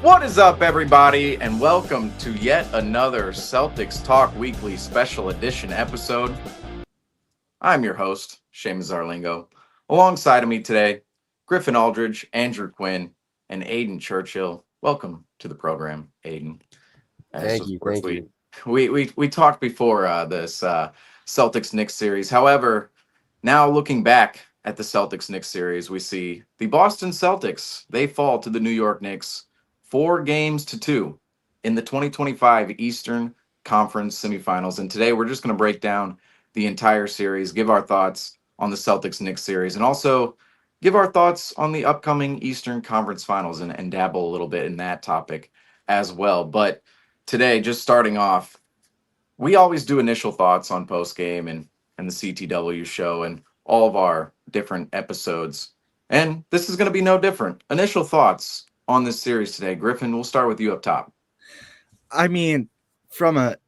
What is up, everybody, and welcome to yet another Celtics Talk Weekly Special Edition episode. I'm your host, Seamus Zarlingo. Alongside of me today, Griffin Aldrich, Andrew Quinn, and Aidan Churchill. Welcome to the program, Aidan. Thank you. We talked before this Celtics Knicks series. However, now looking back at the Celtics Knicks series, we see the Boston Celtics. They fall to the New York Knicks 4-2 in the 2025 Eastern Conference Semifinals. And today we're just going to break down the entire series, give our thoughts on the Celtics Knicks series, and also give our thoughts on the upcoming Eastern Conference Finals and dabble a little bit in that topic as well. But today, just starting off, we always do initial thoughts on Postgame and the CTW show and all of our different episodes. And this is going to be no different. Initial thoughts on this series today. Griffin, we'll start with you up top. I mean,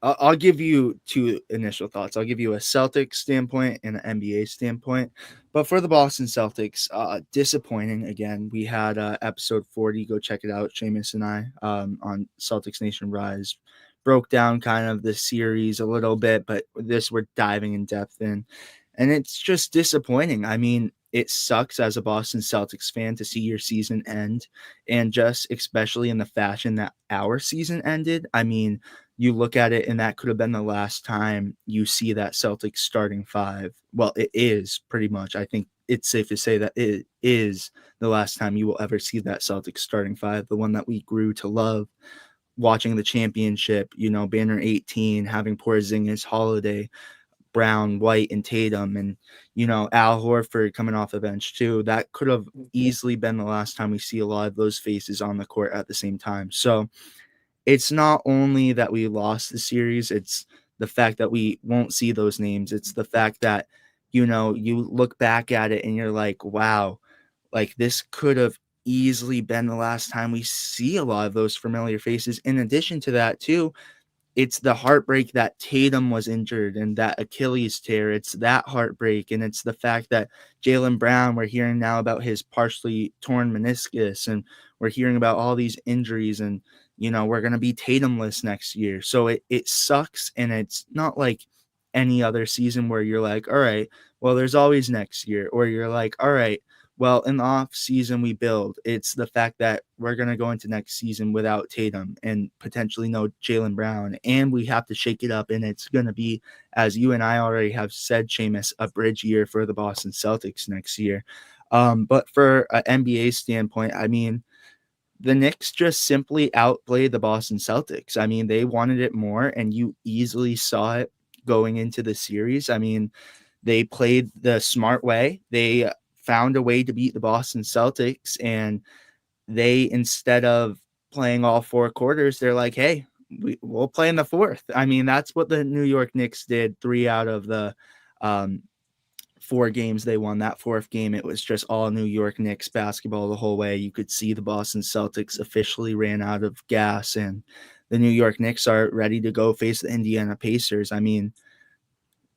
I'll give you two initial thoughts. I'll give you a Celtics standpoint and an NBA standpoint. But for the Boston Celtics, disappointing again. We had episode 40. Go check it out. Seamus and I on Celtics Nation Rise broke down kind of the series a little bit, but this we're diving in depth in. And it's just disappointing. I mean, it sucks as a Boston Celtics fan to see your season end, and just especially in the fashion that our season ended. I mean, you look at it and that could have been the last time you see that Celtics starting five. Well, it is pretty much. I think it's safe to say that it is the last time you will ever see that Celtics starting five, the one that we grew to love watching the championship, banner 18, having Porzingis, Holiday, Brown, White, and Tatum, and Al Horford coming off the bench too. That could have easily been the last time we see a lot of those faces on the court at the same time. So it's not only that we lost the series, it's the fact that we won't see those names. It's the fact that you look back at it and you're like, wow, like this could have easily been the last time we see a lot of those familiar faces. In addition to that too, it's the heartbreak that Tatum was injured and that Achilles tear. It's that heartbreak. And it's the fact that Jaylen Brown, we're hearing now about his partially torn meniscus, and we're hearing about all these injuries, and, we're going to be Tatumless next year. So it sucks. And it's not like any other season where you're like, all right, well, there's always next year. Or you're like, all right, well, in the off season we build. It's the fact that we're going to go into next season without Tatum and potentially no Jaylen Brown, and we have to shake it up. And it's going to be, as you and I already have said, Seamus, a bridge year for the Boston Celtics next year. But for an NBA standpoint, I mean, the Knicks just simply outplayed the Boston Celtics. I mean, they wanted it more, and you easily saw it going into the series. I mean, they played the smart way. They found a way to beat the Boston Celtics, and they, instead of playing all four quarters, they're like, hey, we'll play in the fourth. I mean, that's what the New York Knicks did 3 out of the 4 games they won. That fourth game, it was just all New York Knicks basketball the whole way. You could see the Boston Celtics officially ran out of gas, and the New York Knicks are ready to go face the Indiana Pacers. I mean,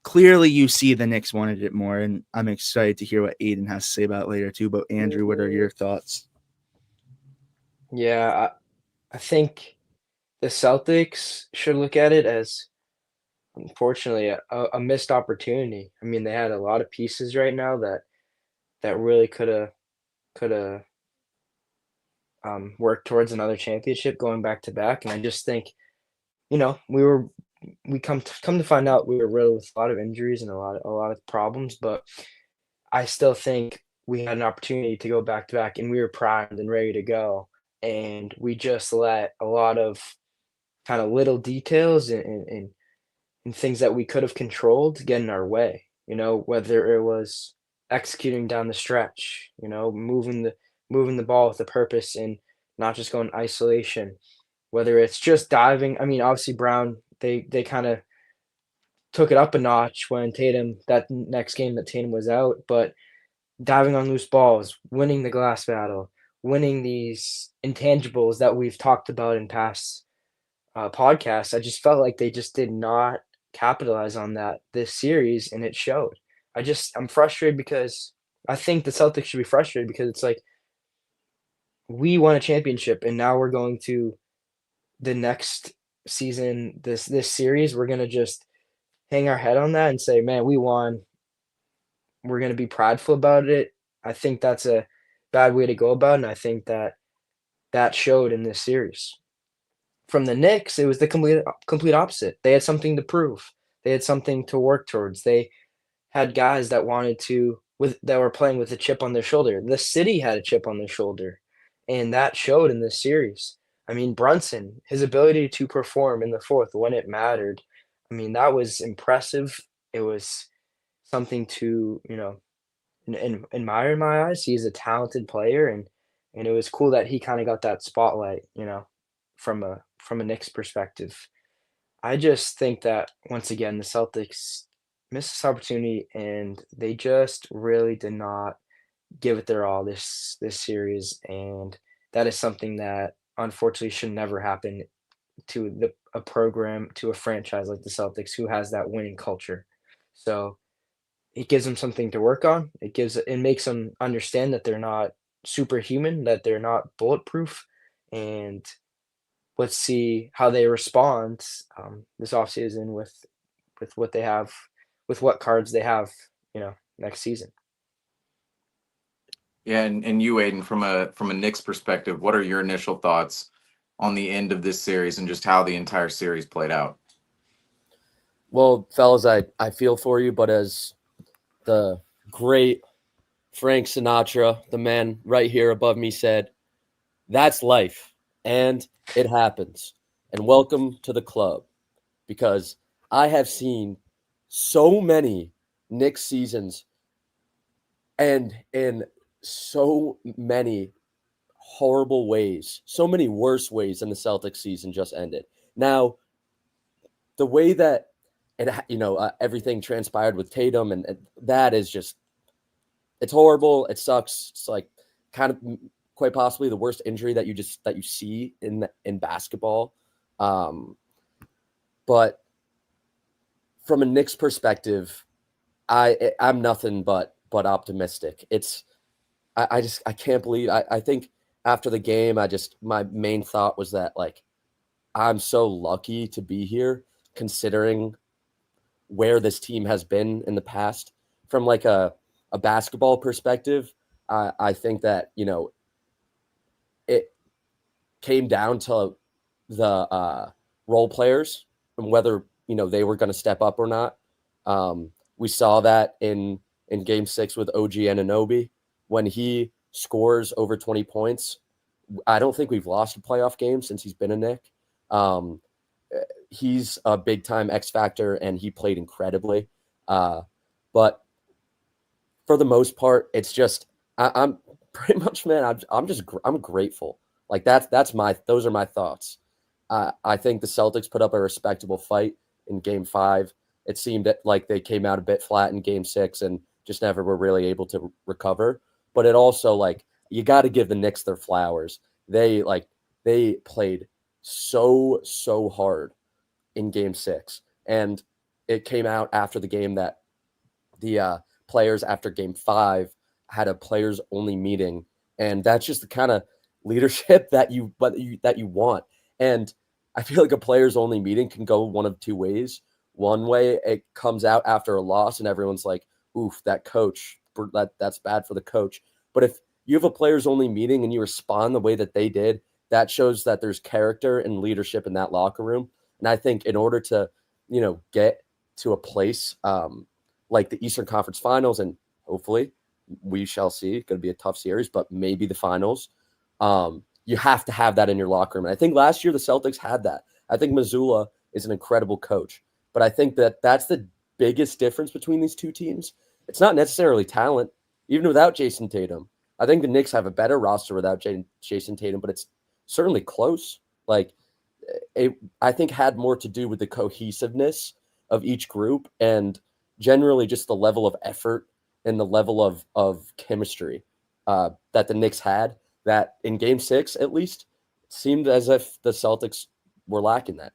clearly you see the Knicks wanted it more, and I'm excited to hear what Aidan has to say about it later too. But Andrew, what are your thoughts? Yeah, I think the Celtics should look at it as, unfortunately, a missed opportunity. I mean, they had a lot of pieces right now that really coulda worked towards another championship going back to back. And I just think, we come to find out we were riddled with a lot of injuries and a lot of problems, but I still think we had an opportunity to go back to back, and we were primed and ready to go. And we just let a lot of kind of little details and things that we could have controlled get in our way, whether it was executing down the stretch, moving the ball with a purpose and not just going isolation, whether it's just diving. I mean, obviously Brown, they kind of took it up a notch when that next game that Tatum was out, but diving on loose balls, winning the glass battle, winning these intangibles that we've talked about in past podcasts, I just felt like they just did not capitalize on that this series, and it showed. I'm frustrated because I think the Celtics should be frustrated because it's like we won a championship, and now we're going to the next season, this series, we're gonna just hang our head on that and say, "Man, we won." We're gonna be prideful about it. I think that's a bad way to go about it, and I think that that showed in this series. From the Knicks, it was the complete opposite. They had something to prove. They had something to work towards. They had guys that wanted to with that were playing with a chip on their shoulder. The city had a chip on their shoulder, and that showed in this series. I mean, Brunson, his ability to perform in the fourth when it mattered, I mean, that was impressive. It was something to, admire in my eyes. He's a talented player, and it was cool that he kinda got that spotlight, from a Knicks perspective. I just think that once again, the Celtics missed this opportunity, and they just really did not give it their all this series, and that is something that unfortunately should never happen to a program, to a franchise like the Celtics who has that winning culture. So, it gives them something to work on. It makes them understand that they're not superhuman, that they're not bulletproof, and let's see how they respond, this offseason with what they have with what cards they have, next season. Yeah, and you, Aiden, from a Knicks perspective, what are your initial thoughts on the end of this series and just how the entire series played out? Well, fellas, I feel for you, but as the great Frank Sinatra, the man right here above me, said, that's life, and it happens. And welcome to the club, because I have seen so many Knicks seasons and in so many horrible ways, so many worse ways than the Celtics season just ended. Now, the way that everything transpired with Tatum, and that is just, it's horrible. It sucks. It's like kind of quite possibly the worst injury that you see in basketball. But from a Knicks perspective, I'm nothing but optimistic. I can't believe, I think after the game, my main thought was that, like, I'm so lucky to be here considering where this team has been in the past. From like a basketball perspective, I think that, it came down to the role players and whether, they were going to step up or not. We saw that in game 6 with OG Anunoby. When he scores over 20 points, I don't think we've lost a playoff game since he's been a Knick. He's a big time X factor, and he played incredibly. But for the most part, it's just I'm pretty much, man. I'm grateful. Like those are my thoughts. I think the Celtics put up a respectable fight in Game 5. It seemed like they came out a bit flat in Game 6 and just never were really able to recover. But it also, like, you got to give the Knicks their flowers. They played so hard in Game 6, and it came out after the game that the players after Game 5 had a players only meeting, and that's just the kind of leadership that you want. And I feel like a players only meeting can go one of two ways. One way, it comes out after a loss and everyone's like, oof, that coach, that's bad for the coach. But if you have a players only meeting and you respond the way that they did, that shows that there's character and leadership in that locker room. And I think in order to, get to a place like the Eastern Conference Finals, and hopefully we shall see, it's going to be a tough series, but maybe the finals, you have to have that in your locker room. And I think last year the Celtics had that. I think Mazzulla is an incredible coach, but I think that that's the biggest difference between these two teams. It's not necessarily talent, even without Jason Tatum. I think the Knicks have a better roster without Jason Tatum, but it's certainly close. Like, it, I think, had more to do with the cohesiveness of each group and generally just the level of effort and the level of chemistry that the Knicks had, that in Game 6, at least, it seemed as if the Celtics were lacking that.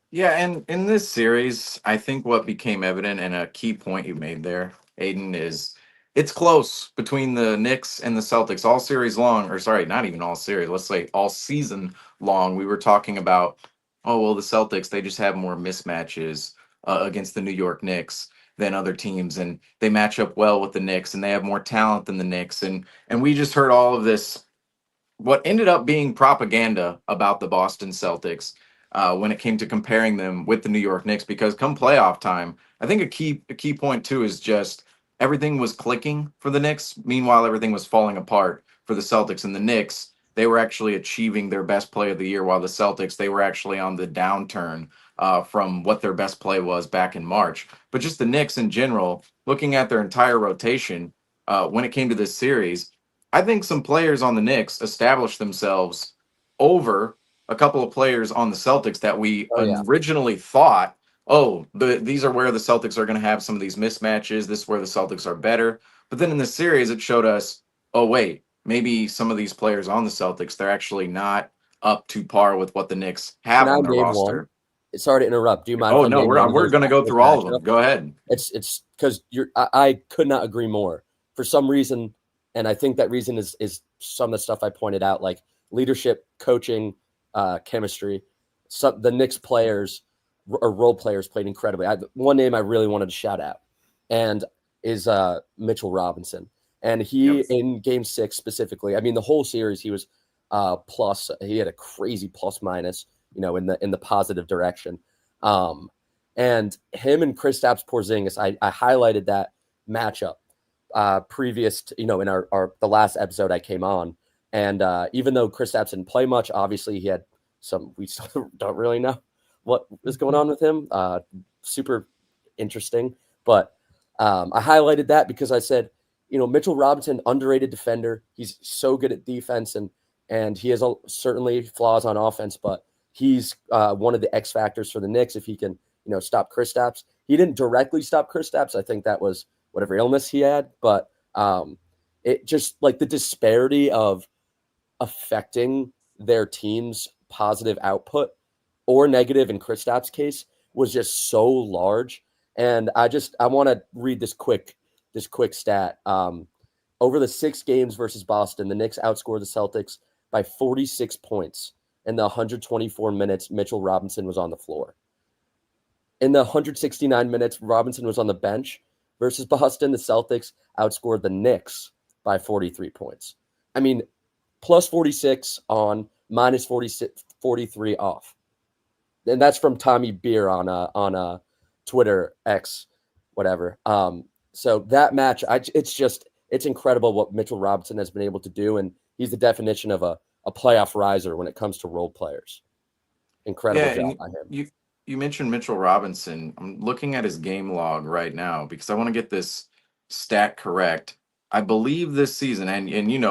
Yeah, and in this series, I think what became evident and a key point you made there, Aiden, is it's close between the Knicks and the Celtics all series long, or sorry, not even all series. Let's say all season long. We were talking about, oh well, the Celtics, they just have more mismatches against the New York Knicks than other teams, and they match up well with the Knicks, and they have more talent than the Knicks, and we just heard all of this, what ended up being propaganda about the Boston Celtics when it came to comparing them with the New York Knicks. Because come playoff time, I think a key point too is just everything was clicking for the Knicks. Meanwhile, everything was falling apart for the Celtics. And the Knicks, they were actually achieving their best play of the year, while the Celtics, they were actually on the downturn from what their best play was back in March. But just the Knicks in general, looking at their entire rotation when it came to this series, I think some players on the Knicks established themselves over a couple of players on the Celtics that we Oh yeah. originally thought, oh, these are where the Celtics are going to have some of these mismatches. This is where the Celtics are better. But then in the series, it showed us, oh, wait, maybe some of these players on the Celtics, they're actually not up to par with what the Knicks Can have I on their name one? roster. Sorry to interrupt. Do you mind Oh, if I no, name we're, one of we're those going to go through all of them. matchups? Go ahead. It's because I could not agree more. For some reason, and I think that reason is some of the stuff I pointed out, like leadership, coaching, chemistry. The Knicks players or role players played incredibly. One name I really wanted to shout out, and is Mitchell Robinson. And he, Yep. in Game 6 specifically, I mean the whole series, he was plus. He had a crazy plus minus, in the positive direction. And him and Kristaps Porzingis, I highlighted that matchup previous to, in the last episode I came on. And even though Kristaps didn't play much, obviously he had we still don't really know what is going on with him. Super interesting. But I highlighted that because I said, Mitchell Robinson, underrated defender. He's so good at defense, and he has certainly flaws on offense, but he's one of the X factors for the Knicks if he can, stop Kristaps. He didn't directly stop Kristaps. I think that was whatever illness he had, but it just like the disparity of affecting their team's positive output or negative in Kristaps' case was just so large. And I want to read this quick stat. Over the 6 games versus Boston, the Knicks outscored the Celtics by 46 points in the 124 minutes Mitchell Robinson was on the floor. In the 169 minutes Robinson was on the bench versus Boston, the Celtics outscored the Knicks by 43 points. I mean, plus 46 on, minus 43 off. And that's from Tommy Beer on Twitter, X, whatever. So that match, it's incredible what Mitchell Robinson has been able to do, and he's the definition of a playoff riser when it comes to role players. Incredible job by him. You mentioned Mitchell Robinson. I'm looking at his game log right now because I want to get this stat correct. I believe this season, and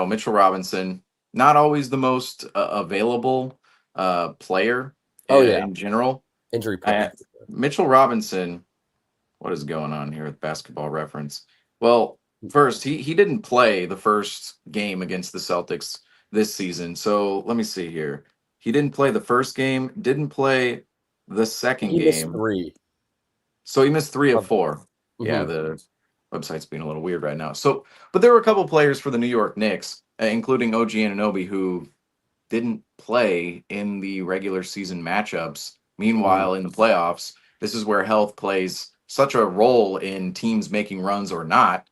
Mitchell Robinson, not always the most available player in general. Injury prone. Mitchell Robinson, what is going on here with Basketball Reference? Well, first, he didn't play the first game against the Celtics this season. So let me see here. He didn't play the first game, didn't play the second game. Missed 3. So he missed 3 of 4. Mm-hmm. Yeah, the website's being a little weird right now. So, but there were a couple players for the New York Knicks, including OG Anunoby, who didn't play in the regular season matchups. Meanwhile, in the playoffs, this is where health plays such a role in teams making runs or not.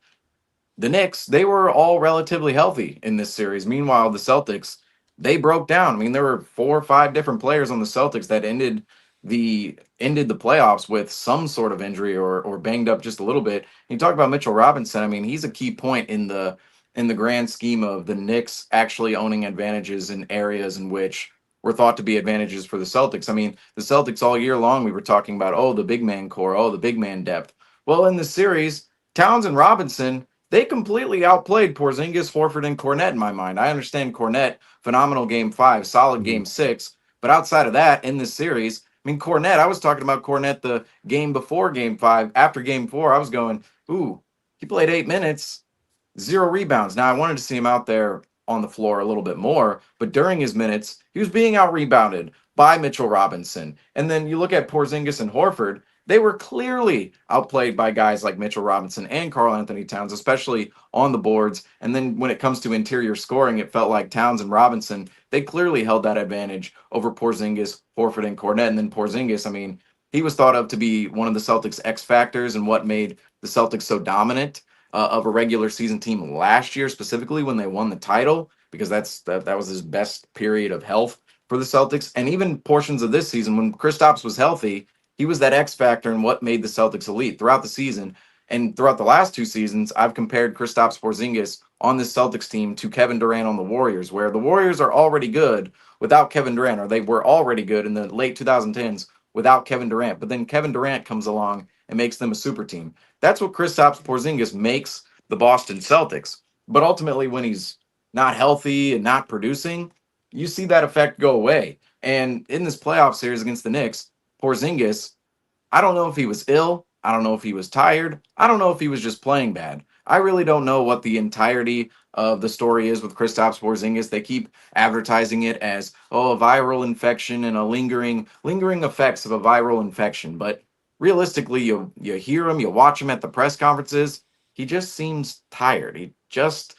The Knicks, they were all relatively healthy in this series. Meanwhile, the Celtics, they broke down. I mean, there were 4 or 5 different players on the Celtics that ended the playoffs with some sort of injury or banged up just a little bit. You talk about Mitchell Robinson. I mean, he's a key point in the grand scheme of the Knicks actually owning advantages in areas in which were thought to be advantages for the Celtics. I mean, the Celtics all year long, we were talking about, oh, the big man core, oh, the big man depth. Well, in the series, Towns and Robinson, they completely outplayed Porzingis, Horford, and Cornette in my mind. I understand Cornette, phenomenal game 5, solid game 6. But outside of that, in this series, I mean, Cornette, I was talking about Cornette the game before game 5. After game 4, I was going, ooh, he played 8 minutes, 0 rebounds. Now, I wanted to see him out there on the floor a little bit more, but during his minutes, he was being out-rebounded by Mitchell Robinson. And then you look at Porzingis and Horford, they were clearly outplayed by guys like Mitchell Robinson and Karl Anthony Towns, especially on the boards. And then when it comes to interior scoring, it felt like Towns and Robinson, they clearly held that advantage over Porzingis, Horford, and Cornette. And then Porzingis, I mean, he was thought of to be one of the Celtics' X factors and what made the Celtics so dominant of a regular season team last year, specifically when they won the title, because that was his best period of health for the Celtics. And even portions of this season when Kristaps was healthy, he was that X factor in what made the Celtics elite throughout the season. And throughout the last 2 seasons, I've compared Kristaps Porzingis on this Celtics team to Kevin Durant on the Warriors, where the Warriors are already good without Kevin Durant, or they were already good in the late 2010s without Kevin Durant. But then Kevin Durant comes along and makes them a super team. That's what Kristaps Porzingis makes the Boston Celtics. But ultimately, when he's not healthy and not producing, you see that effect go away. And in this playoff series against the Knicks, Porzingis, I don't know if he was ill. I don't know if he was tired. I don't know if he was just playing bad. I really don't know what the entirety of the story is with Kristaps Porzingis. They keep advertising it as, oh, a viral infection and a lingering effects of a viral infection. But realistically, you hear him, you watch him at the press conferences. He just seems tired. It just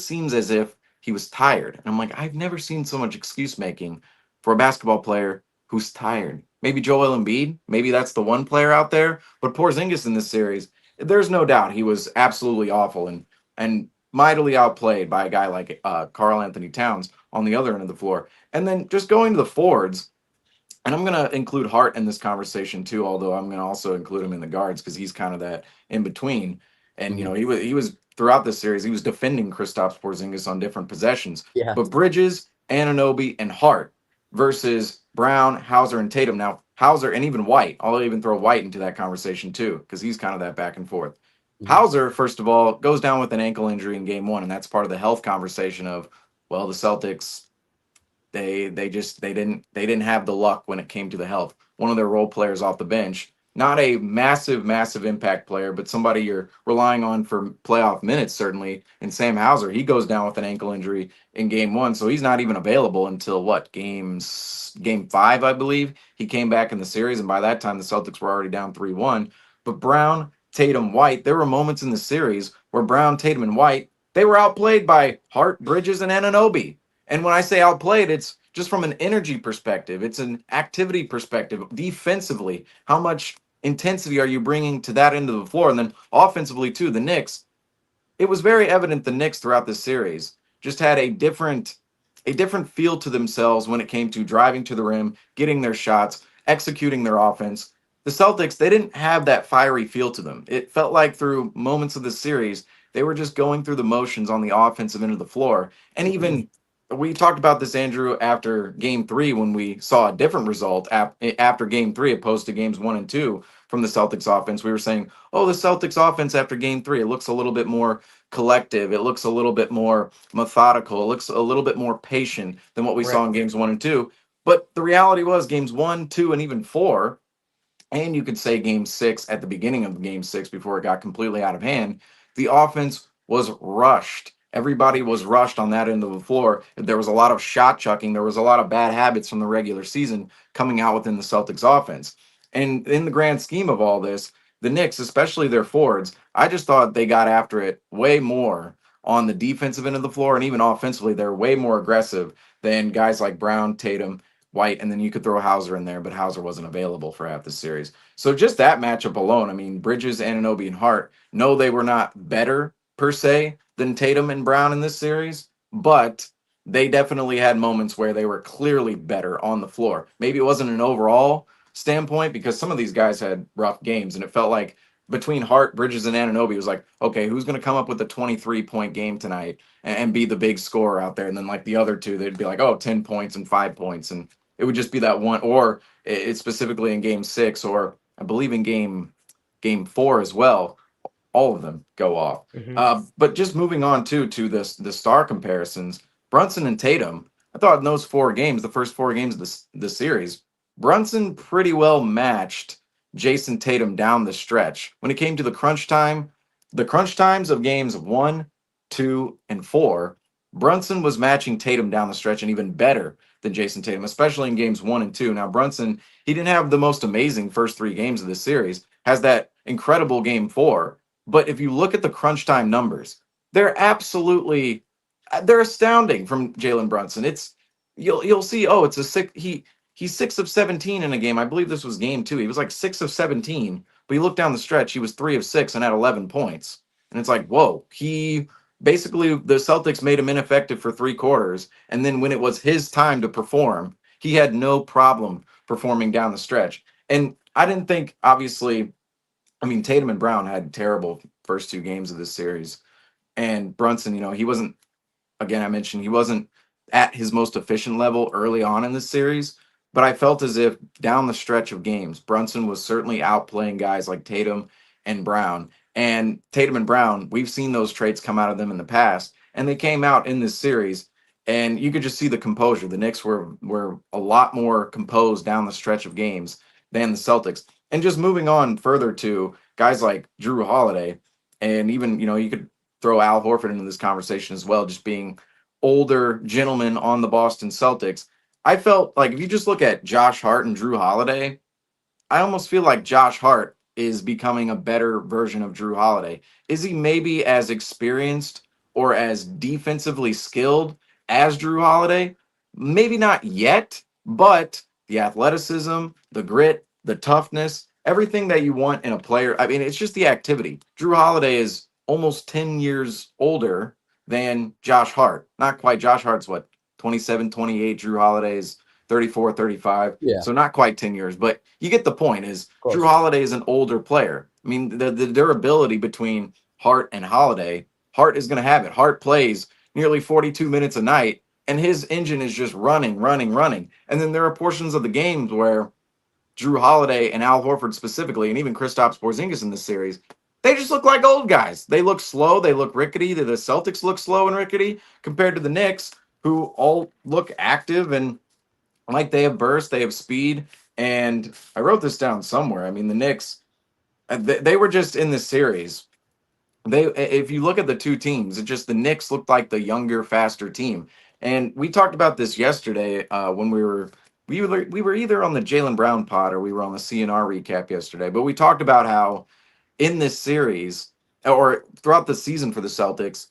seems as if he was tired. And I'm like, I've never seen so much excuse making for a basketball player who's tired. Maybe Joel Embiid. Maybe that's the one player out there. But Porzingis in this series, there's no doubt he was absolutely awful and mightily outplayed by a guy like Karl Anthony Towns on the other end of the floor. And then just going to the forwards, and I'm going to include Hart in this conversation too, although I'm going to also include him in the guards because he's kind of that in between. And you know, he was throughout this series, he was defending Kristaps Porzingis on different possessions. Yeah. But Bridges, Anunoby, and Hart versus Brown, Hauser, and Tatum. Now, Hauser and even White, I'll even throw White into that conversation too, because he's kind of that back and forth. Hauser, first of all, goes down with an ankle injury in game one, and that's part of the health conversation of, well, the Celtics, they didn't have the luck when it came to the health. One of their role players off the bench, not a massive impact player, but somebody you're relying on for playoff minutes, certainly. And Sam Hauser, he goes down with an ankle injury in game one, so he's not even available until what, game 5, I believe. He came back in the series, and by that time the Celtics were already down 3-1. But Brown, Tatum, White, there were moments in the series where Brown, Tatum, and White, they were outplayed by Hart, Bridges, and Anunoby. And when I say outplayed, it's just from an energy perspective. It's an activity perspective. Defensively, how much intensity are you bringing to that end of the floor? And then offensively, too, the Knicks, it was very evident the Knicks throughout this series just had a different feel to themselves when it came to driving to the rim, getting their shots, executing their offense. The Celtics, they didn't have that fiery feel to them. It felt like through moments of the series, they were just going through the motions on the offensive end of the floor. And even we talked about this, Andrew, after game 3 when we saw a different result after game 3 opposed to games 1 and 2 from the Celtics offense. We were saying, oh, the Celtics offense after game 3, it looks a little bit more collective. It looks a little bit more methodical. It looks a little bit more patient than what we saw in games 1 and 2. But the reality was games 1, 2, and even 4, and you could say game 6 at the beginning of game 6 before it got completely out of hand, the offense was rushed. Everybody was rushed on that end of the floor. There was a lot of shot chucking. There was a lot of bad habits from the regular season coming out within the Celtics offense. And in the grand scheme of all this, the Knicks, especially their forwards, I just thought they got after it way more on the defensive end of the floor. And even offensively, they're way more aggressive than guys like Brown, Tatum, White, and then you could throw Hauser in there, but Hauser wasn't available for half the series. So just that matchup alone, I mean, Bridges, Anunoby, and Hart, no, they were not better per se than Tatum and Brown in this series, but they definitely had moments where they were clearly better on the floor. Maybe it wasn't an overall standpoint because some of these guys had rough games, and it felt like between Hart, Bridges, and Anunoby, it was like, okay, who's going to come up with a 23-point game tonight and be the big scorer out there? And then like the other two, they'd be like, oh, 10 points and 5 points. And it would just be that one, or it's specifically in game 6, or I believe in game 4 as well. All of them go off. But just moving on to the star comparisons, Brunson and Tatum, I thought in those 4 games, the first 4 games of the series, Brunson pretty well matched Jason Tatum down the stretch. When it came to the crunch times of games 1, 2, and 4, Brunson was matching Tatum down the stretch and even better than Jason Tatum, especially in games 1 and 2. Now, Brunson, he didn't have the most amazing first 3 games of this series, has that incredible game 4. But if you look at the crunch time numbers, they're absolutely they're astounding from Jalen Brunson. It's you'll see, oh, it's a six. He's 6 of 17 in a game. I believe this was game 2. He was like 6 of 17, but you look down the stretch, he was 3 of 6 and had 11 points. And it's like, whoa, he basically the Celtics made him ineffective for 3 quarters, and then when it was his time to perform, he had no problem performing down the stretch. And I didn't think, obviously, I mean, Tatum and Brown had terrible first 2 games of this series, and Brunson, he wasn't, again, I mentioned he wasn't at his most efficient level early on in this series, but I felt as if down the stretch of games, Brunson was certainly outplaying guys like Tatum and Brown. And Tatum and Brown, we've seen those traits come out of them in the past, and they came out in this series, and you could just see the composure. The Knicks were a lot more composed down the stretch of games than the Celtics. And just moving on further to guys like Drew Holiday, and even, you could throw Al Horford into this conversation as well, just being older gentlemen on the Boston Celtics. I felt like if you just look at Josh Hart and Drew Holiday, I almost feel like Josh Hart is becoming a better version of Drew Holiday. Is he maybe as experienced or as defensively skilled as Drew Holiday? Maybe not yet, but the athleticism, the grit, the toughness, everything that you want in a player. I mean, it's just the activity. Drew Holiday is almost 10 years older than Josh Hart. Not quite. Josh Hart's what, 27, 28. Drew Holiday is 34, 35. Yeah. So not quite 10 years, but you get the point. Is course. Drew Holiday is an older player. I mean, the durability between Hart and Holiday, Hart is going to have it. Hart plays nearly 42 minutes a night, and his engine is just running, running, running. And then there are portions of the games where Drew Holiday and Al Horford specifically, and even Kristaps Porzingis in this series, they just look like old guys. They look slow. They look rickety. The Celtics look slow and rickety compared to the Knicks, who all look active and like they have burst, they have speed. And I wrote this down somewhere. I mean, the Knicks, they were just in this series. If you look at the two teams, it just the Knicks looked like the younger, faster team. And we talked about this yesterday when we were either on the Jaylen Brown pod or we were on the CNR recap yesterday. But we talked about how in this series or throughout the season for the Celtics,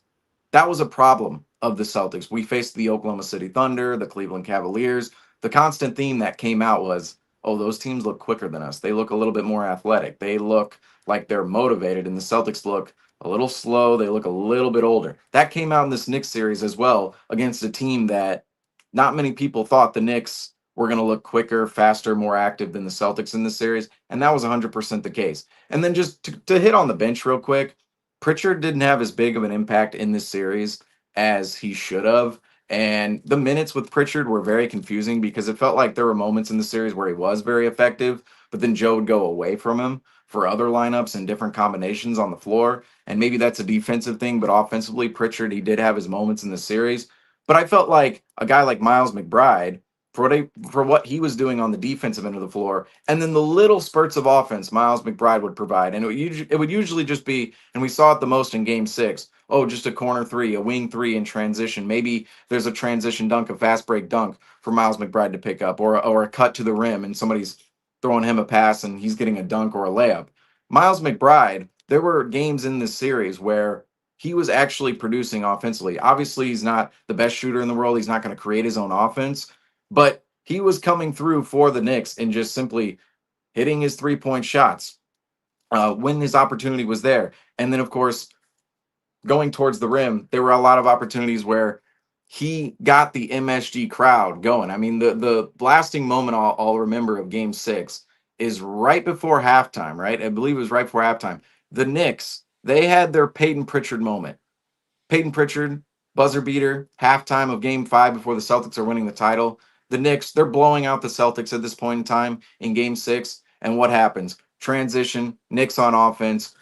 that was a problem of the Celtics. We faced the Oklahoma City Thunder, the Cleveland Cavaliers. The constant theme that came out was, oh, those teams look quicker than us. They look a little bit more athletic. They look like they're motivated, and the Celtics look a little slow. They look a little bit older. That came out in this Knicks series as well against a team that not many people thought the Knicks were going to look quicker, faster, more active than the Celtics in this series, and that was 100% the case. And then just to hit on the bench real quick, Pritchard didn't have as big of an impact in this series as he should have. And the minutes with Pritchard were very confusing because it felt like there were moments in the series where he was very effective, but then Joe would go away from him for other lineups and different combinations on the floor. And maybe that's a defensive thing, but offensively, Pritchard, he did have his moments in the series. But I felt like a guy like Miles McBride, for what he was doing on the defensive end of the floor, and then the little spurts of offense Miles McBride would provide. And it would usually just be, and we saw it the most in game 6, oh, just a corner 3, a wing 3 in transition. Maybe there's a transition dunk, a fast break dunk for Miles McBride to pick up, or a cut to the rim and somebody's throwing him a pass and he's getting a dunk or a layup. Miles McBride, there were games in this series where he was actually producing offensively. Obviously, he's not the best shooter in the world. He's not going to create his own offense, but he was coming through for the Knicks and just simply hitting his 3-point shots when his opportunity was there. And then, of course, going towards the rim, there were a lot of opportunities where he got the MSG crowd going. I mean, the lasting moment I'll remember of game 6 is right before halftime, right? I believe it was right before halftime. The Knicks, they had their Peyton Pritchard moment. Peyton Pritchard, buzzer beater, halftime of game 5 before the Celtics are winning the title. The Knicks, they're blowing out the Celtics at this point in time in game 6. And what happens? Transition, Knicks on offense,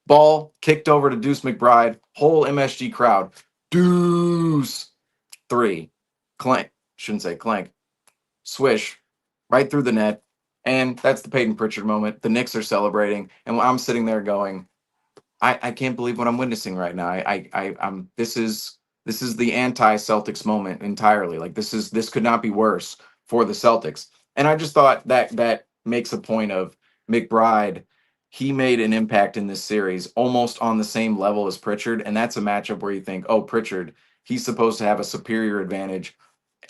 ball kicked over to Deuce McBride, whole MSG crowd. Deuce. 3. Clank. Shouldn't say clank. Swish. Right through the net. And that's the Peyton Pritchard moment. The Knicks are celebrating. And I'm sitting there going, I can't believe what I'm witnessing right now. I'm this is This is the anti-Celtics moment entirely. Like this could not be worse for the Celtics. And I just thought that makes a point of McBride. He made an impact in this series almost on the same level as Pritchard. And that's a matchup where you think, oh, Pritchard, he's supposed to have a superior advantage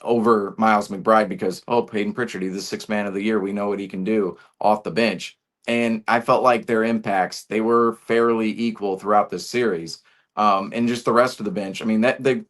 over Miles McBride because, oh, Peyton Pritchard, he's the sixth man of the year. We know what he can do off the bench. And I felt like their impacts, they were fairly equal throughout this series. And just the rest of the bench. I mean, the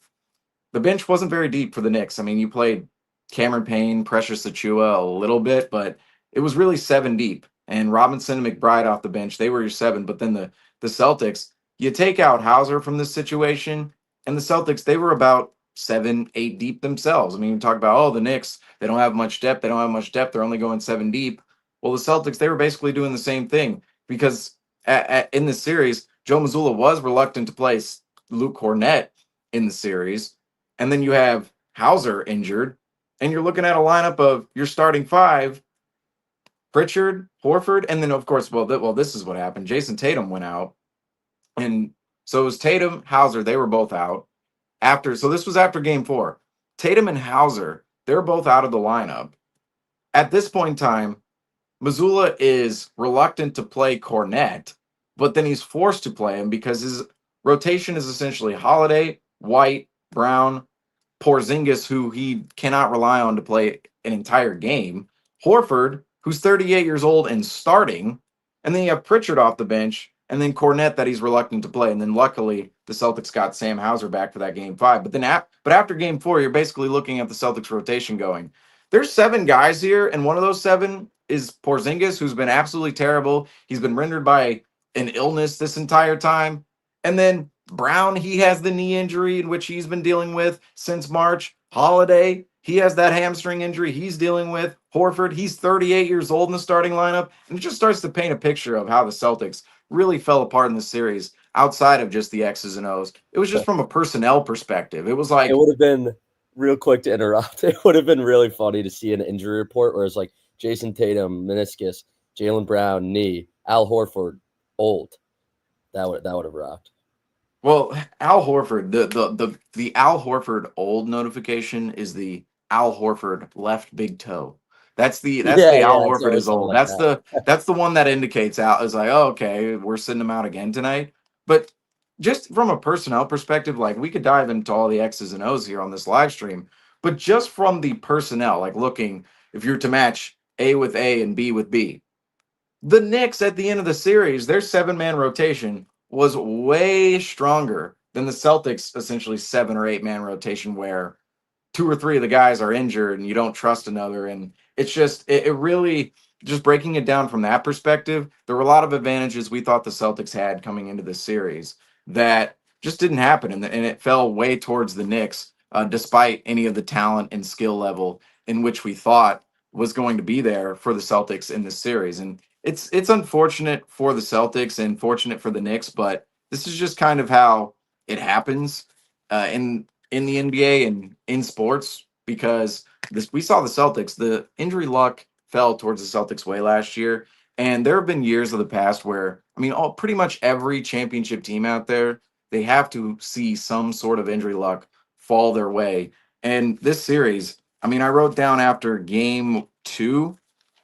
bench wasn't very deep for the Knicks. I mean, you played Cameron Payne, Precious Achua a little bit, but it was really seven deep. And Robinson and McBride off the bench, they were your seven. But then the Celtics, you take out Hauser from this situation, and the Celtics, they were about 7, 8 deep themselves. I mean, you talk about, oh, the Knicks, they don't have much depth. They don't have much depth. They're only going seven deep. Well, the Celtics, they were basically doing the same thing because in this series, Joe Mazzulla was reluctant to play Luke Cornett in the series. And then you have Hauser injured, and you're looking at a lineup of your starting five, Pritchard, Horford, and then, of course, this is what happened. Jason Tatum went out. And so it was Tatum, Hauser, they were both out. So this was after game 4. Tatum and Hauser, they're both out of the lineup. At this point in time, Mazzulla is reluctant to play Cornett, but then he's forced to play him because his rotation is essentially Holiday, White, Brown, Porzingis, who he cannot rely on to play an entire game, Horford, who's 38 years old and starting, and then you have Pritchard off the bench, and then Cornett that he's reluctant to play. And then luckily the Celtics got Sam Hauser back for that game 5. But then after game 4, you're basically looking at the Celtics rotation going, there's 7 guys here, and one of those 7 is Porzingis, who's been absolutely terrible. He's been rendered by an illness this entire time. And then Brown, he has the knee injury in which he's been dealing with since March. Holiday, he has that hamstring injury he's dealing with. Horford, he's 38 years old in the starting lineup. And it just starts to paint a picture of how the Celtics really fell apart in the series outside of just the X's and O's. It was just from a personnel perspective. It was like, it would have been, real quick to interrupt, it would have been really funny to see an injury report where it's like Jason Tatum, meniscus, Jaylen Brown, knee, Al Horford, old. That would have rocked. well, Al Horford, the Al Horford old notification is the Al Horford left big toe. That's the Al Horford is old. Like That's the one that indicates Al is like, oh, okay, we're sending him out again tonight. But just from a personnel perspective, like we could dive into all the X's and O's here on this live stream, but just from the personnel, like looking, if you're to match A with A and B with B, the Knicks at the end of the series, their 7-man rotation was way stronger than the Celtics essentially 7 or 8-man rotation where 2 or 3 of the guys are injured and you don't trust another. And it's just, it really, just breaking it down from that perspective, there were a lot of advantages we thought the Celtics had coming into this series that just didn't happen. And it fell way towards the Knicks, despite any of the talent and skill level in which we thought was going to be there for the Celtics in this series. And it's unfortunate for the Celtics and fortunate for the Knicks, but this is just kind of how it happens in the NBA and in sports because we saw the Celtics. The injury luck fell towards the Celtics way last year, and there have been years of the past where I mean, pretty much every championship team out there, they have to see some sort of injury luck fall their way. And this series, I mean, I wrote down after game 2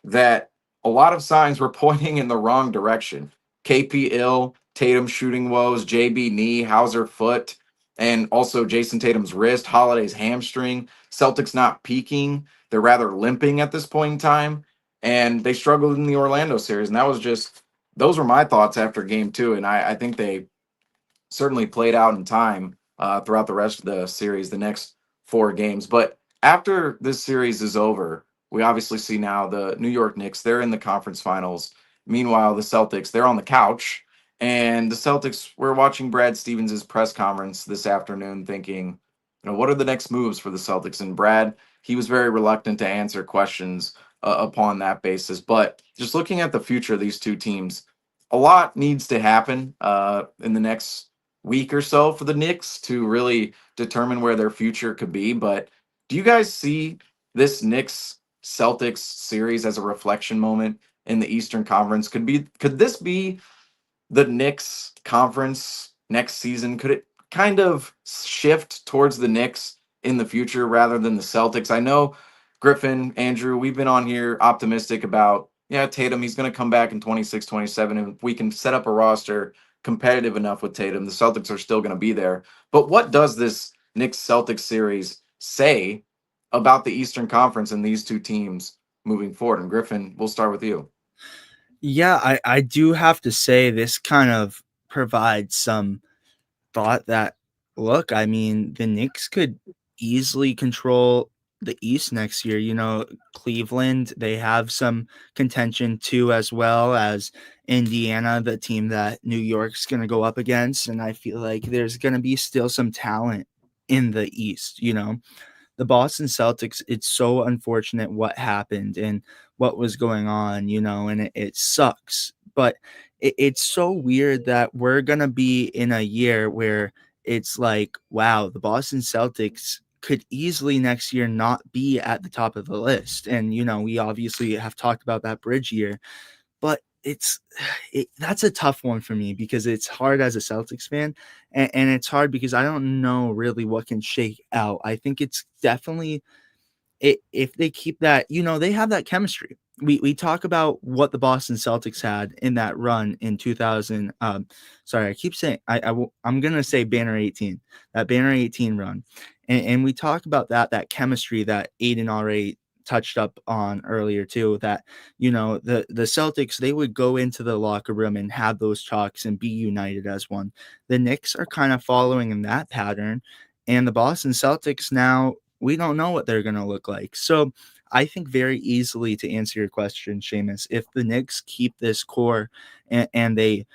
that a lot of signs were pointing in the wrong direction. KP ill, Tatum shooting woes, JB knee, Hauser foot, and also Jason Tatum's wrist, Holiday's hamstring, Celtics not peaking. They're rather limping at this point in time. And they struggled in the Orlando series. And those were my thoughts after game 2. And I think they certainly played out in time throughout the rest of the series, the next 4 games. But after this series is over, we obviously see now the New York Knicks, they're in the conference finals. Meanwhile, the Celtics, they're on the couch. And the Celtics, we're watching Brad Stevens' press conference this afternoon thinking, what are the next moves for the Celtics? And Brad, he was very reluctant to answer questions upon that basis. But just looking at the future of these two teams, a lot needs to happen in the next week or so for the Knicks to really determine where their future could be. But do you guys see this Knicks Celtics series as a reflection moment in the Eastern Conference? Could this be the Knicks conference next season? Could kind of shift towards the Knicks in the future rather than the Celtics? I know Griffin, Andrew, we've been on here optimistic about, yeah, Tatum, he's going to come back in 26, 27, and if we can set up a roster competitive enough with Tatum, the Celtics are still going to be there. But what does this Knicks Celtics series say about the Eastern Conference and these two teams moving forward? And Griffin, we'll start with you. Yeah, I do have to say this kind of provides some thought that, look, I mean, the Knicks could easily control the East next year. You know, Cleveland, they have some contention too, as well as Indiana, the team that New York's going to go up against. And I feel like there's going to be still some talent in the East, you know. The Boston Celtics, it's so unfortunate what happened and what was going on, you know, and it sucks. But it's so weird that we're going to be in a year where it's like, wow, the Boston Celtics could easily next year not be at the top of the list. And, you know, we obviously have talked about that bridge year, but that's a tough one for me because it's hard as a Celtics fan, and it's hard because I don't know really what can shake out. I think it's definitely if they keep that, you know, they have that chemistry. We talk about what the Boston Celtics had in that run in 2000. Sorry, I keep saying I'm gonna say Banner 18, that Banner 18 run, and we talk about that chemistry that Aidan already touched up on earlier too, that, you know, the Celtics, they would go into the locker room and have those talks and be united as one. The Knicks are kind of following in that pattern, and the Boston Celtics now, we don't know what they're going to look like. So I think very easily, to answer your question, Seamus, if the Knicks keep this core and they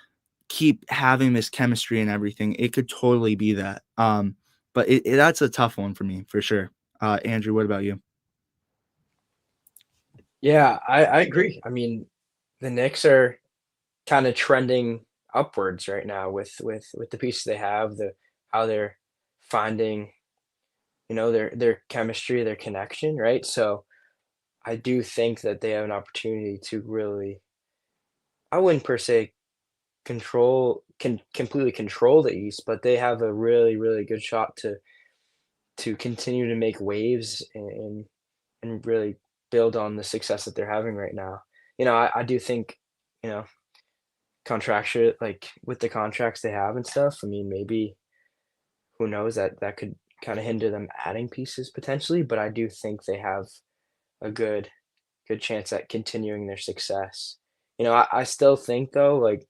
keep having this chemistry and everything, it could totally be that. But that's a tough one for me for sure. Andrew, what about you? Yeah, I agree. I mean, the Knicks are kind of trending upwards right now with the pieces they have, the how they're finding, you know, their chemistry, their connection, right? So I do think that they have an opportunity to really, I wouldn't per se completely control the East, but they have a really, really good shot to continue to make waves and really build on the success that they're having right now. You know, I do think, you know, contractual, like with the contracts they have and stuff, I mean, maybe who knows, that could kind of hinder them adding pieces potentially, but I do think they have a good chance at continuing their success. You know, I still think though, like,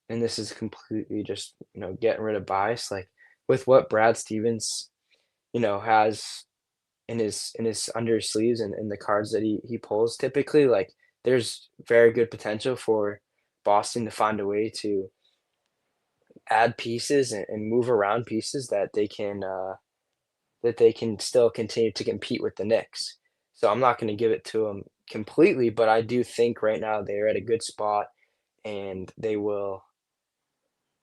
and this is completely just, you know, getting rid of bias, like with what Brad Stevens, you know, has in his under his sleeves and the cards that he pulls typically, like there's very good potential for Boston to find a way to add pieces and move around pieces that they can still continue to compete with the Knicks. So I'm not going to give it to them completely, but I do think right now they're at a good spot and they will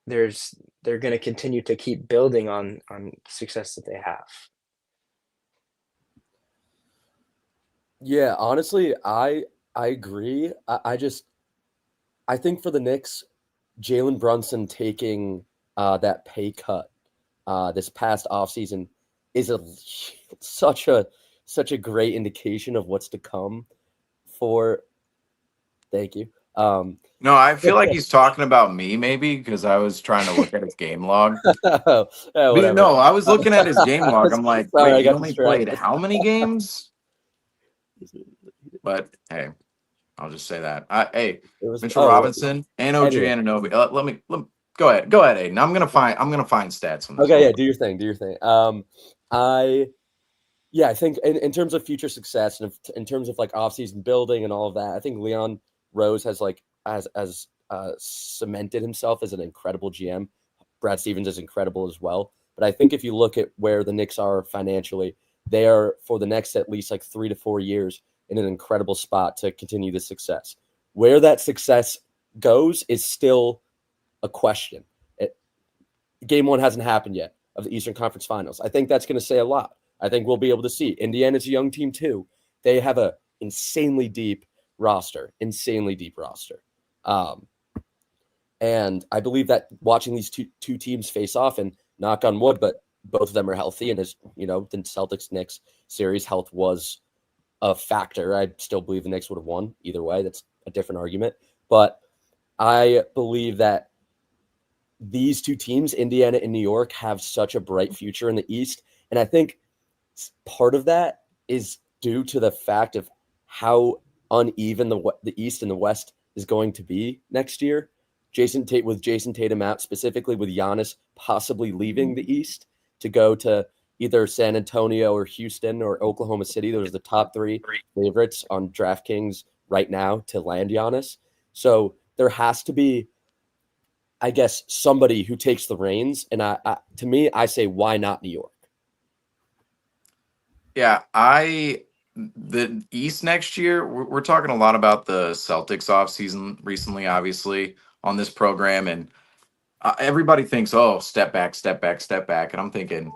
they're going to continue to keep building on success that they have. Yeah, honestly, I agree. I think for the Knicks, Jalen Brunson taking that pay cut this past offseason is such a great indication of what's to come for. Thank you. No, I feel like he's talking about me, maybe, because I was trying to look at his game log. Yeah, whatever. No, I was looking at his game log. I'm like, Sorry, I wait, he got only played distracted. how many games? But hey, I'll just say that. Hey, It was Mitchell Robinson and OG anyway. Anunoby. Let me go ahead, Aiden. I'm gonna find stats on this. Okay, yeah, do your thing. I think in terms of future success and in terms of like offseason building and all of that, I think Leon Rose has cemented himself as an incredible GM. Brad Stevens is incredible as well. But I think if you look at where the Knicks are financially, they are for the next at least like 3 to 4 years in an incredible spot to continue the success. Where that success goes is still a question. Game 1 hasn't happened yet of the Eastern Conference Finals. I think that's going to say a lot. I think we'll be able to see. Indiana's a young team too. They have a insanely deep roster. And I believe that watching these two teams face off, and knock on wood, but both of them are healthy. And as you know, the Celtics Knicks series, health was a factor. I still believe the Knicks would have won either way. That's a different argument. But I believe that these two teams, Indiana and New York, have such a bright future in the East. And I think part of that is due to the fact of how uneven the East and the West is going to be next year. Jason Tatum out, specifically with Giannis possibly leaving the East to go to either San Antonio or Houston or Oklahoma City. Those are the top three favorites on DraftKings right now to land Giannis. So there has to be, I guess, somebody who takes the reins. And to me, I say, why not New York? Yeah, the East next year, we're talking a lot about the Celtics offseason recently, obviously, on this program. And everybody thinks, oh, step back, step back, step back. And I'm thinking,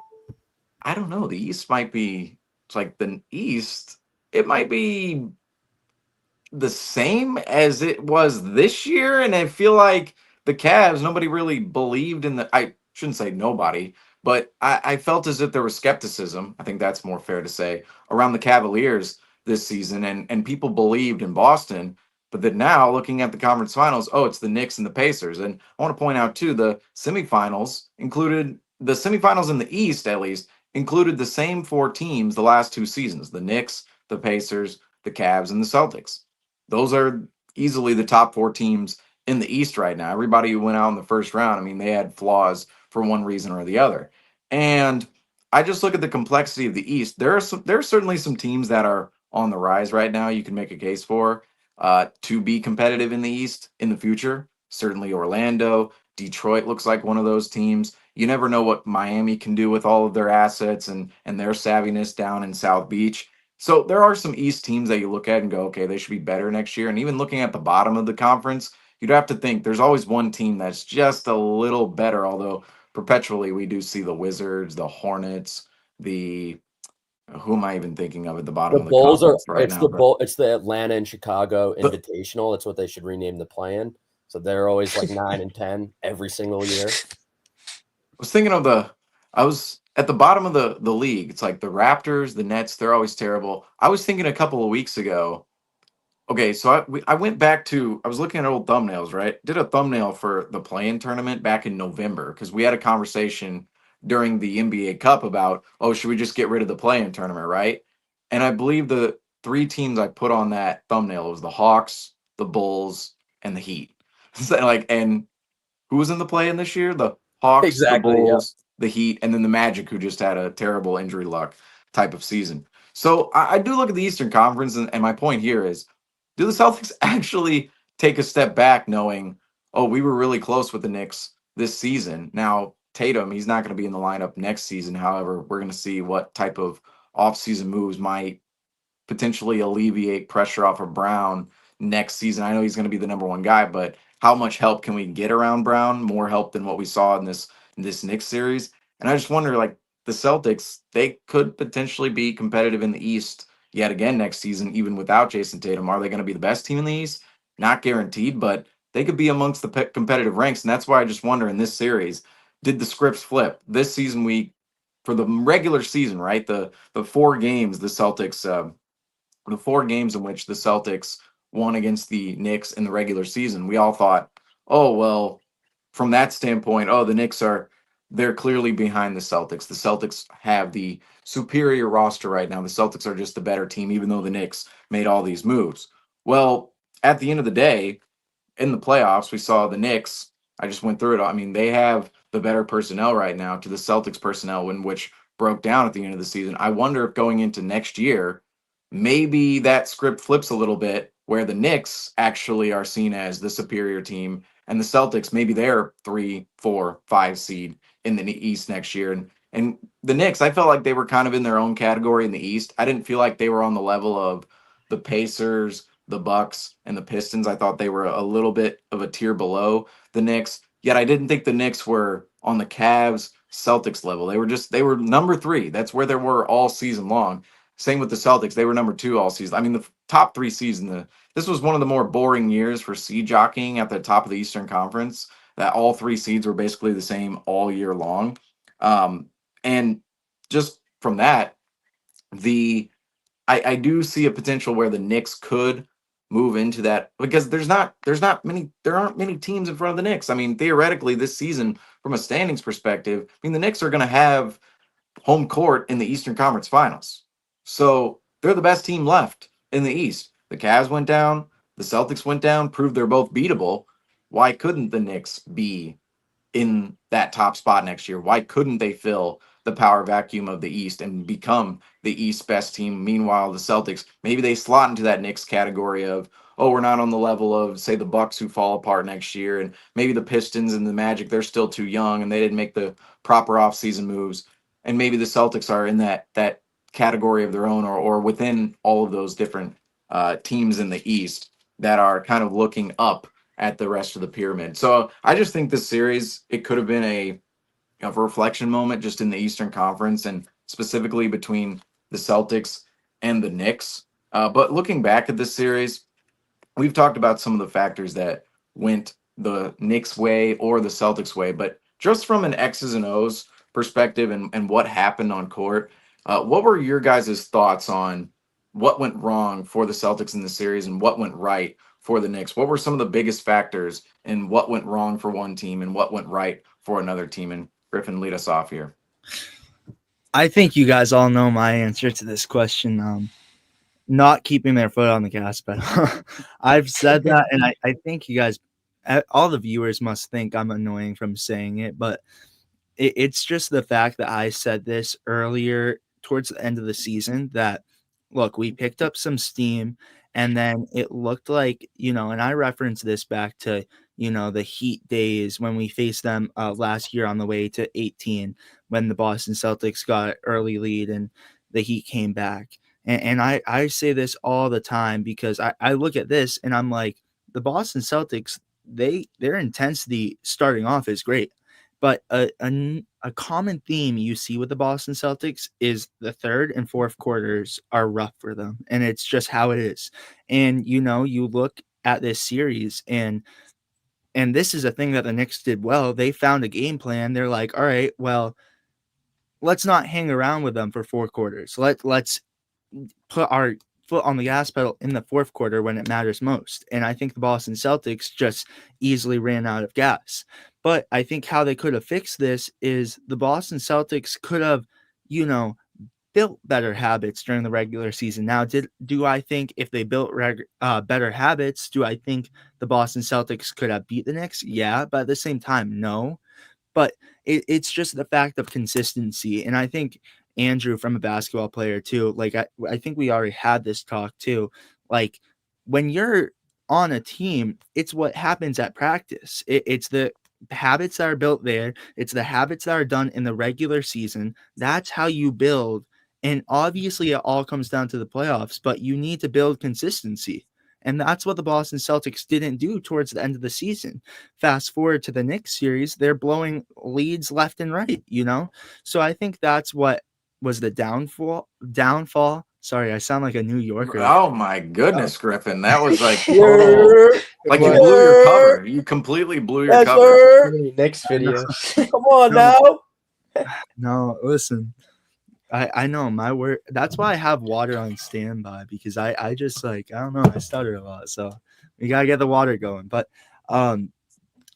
I don't know. The East might be, it's like the East, it might be the same as it was this year. And I feel like the Cavs, nobody really believed in I shouldn't say nobody, but I felt as if there was skepticism. I think that's more fair to say around the Cavaliers this season. And people believed in Boston. But then now looking at the conference finals, oh, it's the Knicks and the Pacers. And I want to point out too, the semifinals in the East, at least, included the same four teams the last two seasons: the Knicks, the Pacers, the Cavs, and the Celtics. Those are easily the top four teams in the East right now. Everybody who went out in the first round, I mean, they had flaws for one reason or the other. And I just look at the complexity of the East. There are certainly some teams that are on the rise right now. You can make a case for to be competitive in the East in the future. Certainly Orlando, Detroit looks like one of those teams. You never know what Miami can do with all of their assets and their savviness down in South Beach. So there are some East teams that you look at and go, okay, they should be better next year. And even looking at the bottom of the conference, you'd have to think there's always one team that's just a little better. Although perpetually we do see the Wizards, the Hornets, the who am I even thinking of at the bottom The of the Bulls are conference right it's now? it's the Atlanta and Chicago But Invitational. That's what they should rename the plan. So they're always like 9 and 10 every single year. was thinking of I was at the bottom of the league. It's like the Raptors, the Nets, they're always terrible. I was thinking a couple of weeks ago. Okay, so I went back to I was looking at old thumbnails, right? Did a thumbnail for the play-in tournament back in November because we had a conversation during the NBA Cup about, oh, should we just get rid of the play-in tournament, right? And I believe the three teams I put on that thumbnail was the Hawks, the Bulls, and the Heat. So, like, and who was in the play-in this year? The Hawks, the Exactly. Yeah. Bulls, the Heat, and then the Magic, who just had a terrible injury luck type of season. So I do look at the Eastern Conference, and my point here is, do the Celtics actually take a step back knowing, oh, we were really close with the Knicks this season? Now, Tatum, he's not going to be in the lineup next season. However, we're going to see what type of offseason moves might potentially alleviate pressure off of Brown next season. I know he's going to be the number one guy, but how much help can we get around Brown? More help than what we saw in this Knicks series. And I just wonder, like the Celtics, they could potentially be competitive in the East yet again next season, even without Jason Tatum. Are they going to be the best team in the East? Not guaranteed, but they could be amongst the competitive ranks. And that's why I just wonder in this series, did the scripts flip this season? For the regular season, right? The four games the Celtics. The four games in which the Celtics won against the Knicks in the regular season, we all thought, oh, well, from that standpoint, oh, the Knicks they're clearly behind the Celtics. The Celtics have the superior roster right now. The Celtics are just the better team, even though the Knicks made all these moves. Well, at the end of the day, in the playoffs, we saw the Knicks. I just went through it. I mean, they have the better personnel right now to the Celtics personnel, which broke down at the end of the season. I wonder if going into next year, maybe that script flips a little bit where the Knicks actually are seen as the superior team and the Celtics, maybe they're 3, 4, 5 seed in the East next year. And the Knicks, I felt like they were kind of in their own category in the East. I didn't feel like they were on the level of the Pacers, the Bucks, and the Pistons. I thought they were a little bit of a tier below the Knicks. Yet I didn't think the Knicks were on the Cavs Celtics level. They were number 3. That's where they were all season long. Same with the Celtics. They were number 2 all season. I mean, the top 3 season. This was one of the more boring years for seed jockeying at the top of the Eastern Conference. That all 3 seeds were basically the same all year long. And just from that, I do see a potential where the Knicks could move into that, because there aren't many teams in front of the Knicks. I mean, theoretically, this season, from a standings perspective, I mean, the Knicks are going to have home court in the Eastern Conference Finals. So they're the best team left in the East. The Cavs went down, the Celtics went down, proved they're both beatable. Why couldn't the Knicks be in that top spot next year? Why couldn't they fill the power vacuum of the East and become the East's best team? Meanwhile, the Celtics, maybe they slot into that Knicks category of, oh, we're not on the level of, say, the Bucks, who fall apart next year, and maybe the Pistons and the Magic, they're still too young and they didn't make the proper offseason moves. And maybe the Celtics are in that category of their own, or within all of those different teams in the East that are kind of looking up at the rest of the pyramid. So I just think this series, it could have been a reflection moment just in the Eastern Conference, and specifically between the Celtics and the Knicks. But looking back at this series, we've talked about some of the factors that went the Knicks way or the Celtics way, but just from an X's and O's perspective, and what happened on court, what were your guys' thoughts on what went wrong for the Celtics in the series and what went right for the Knicks? What were some of the biggest factors in what went wrong for one team and what went right for another team? And Griffin, lead us off here. I think you guys all know my answer to this question. Not keeping their foot on the gas pedal. I've said that, and I think you guys, all the viewers must think I'm annoying from saying it, but it's just the fact that I said this earlier towards the end of the season, that, look, we picked up some steam, and then it looked like, and I referenced this back to, the Heat days when we faced them last year on the way to 18, when the Boston Celtics got an early lead and the Heat came back. And I say this all the time because I look at this and I'm like, the Boston Celtics, their intensity starting off is great. But a common theme you see with the Boston Celtics is the third and fourth quarters are rough for them. And it's just how it is. And, you look at this series, and this is a thing that the Knicks did well. They found a game plan. They're like, all right, well, let's not hang around with them for 4 quarters. Let's put our foot on the gas pedal in the fourth quarter when it matters most. And I think the Boston Celtics just easily ran out of gas. But I think how they could have fixed this is the Boston Celtics could have, built better habits during the regular season. Now, do I think if they built better habits, do I think the Boston Celtics could have beat the Knicks? Yeah, but at the same time, no. But it's just the fact of consistency. And I think Andrew, from a basketball player too, like I think we already had this talk too. Like, when you're on a team, it's what happens at practice. It's the habits that are built there. It's the habits that are done in the regular season. That's how you build. And obviously it all comes down to the playoffs, but you need to build consistency. And that's what the Boston Celtics didn't do towards the end of the season. Fast forward to the Knicks series, they're blowing leads left and right, So I think that's what was the downfall. Sorry, I sound like a New Yorker. Oh my goodness, Griffin. That was like total, like you blew your cover. You completely blew your cover. Knicks videos. Come on now. No, listen. I know my word. That's why I have water on standby, because I just, like, I don't know, I stutter a lot, so we gotta get the water going. But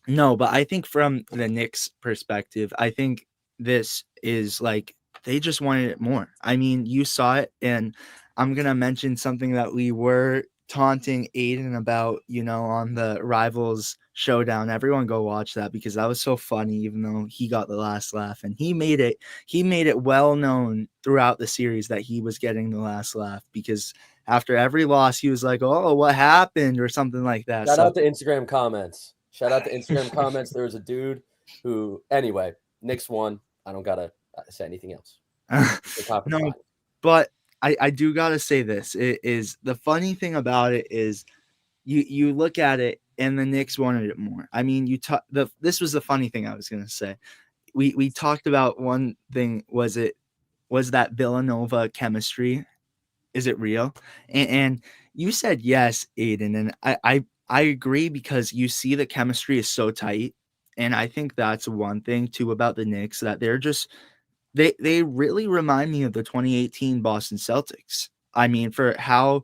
no, but I think from the Knicks perspective, I think this is like, they just wanted it more. I mean, you saw it, and I'm gonna mention something that we were taunting Aidan about, on the Rivals Showdown. Everyone go watch that, because that was so funny, even though he got the last laugh, and he made it well known throughout the series that he was getting the last laugh, because after every loss he was like, oh, what happened, or something like that. Shout out to Instagram comments. There was a dude who, anyway, Knicks won. I don't gotta say anything else. No, but I do gotta say this. It is the funny thing about it is you look at it and the Knicks wanted it more. I mean, this was the funny thing I was gonna say. We talked about one thing. Was that Villanova chemistry? Is it real? And you said yes, Aidan, and I agree, because you see the chemistry is so tight. And I think that's one thing too about the Knicks, that they're just they really remind me of the 2018 Boston Celtics. I mean, for how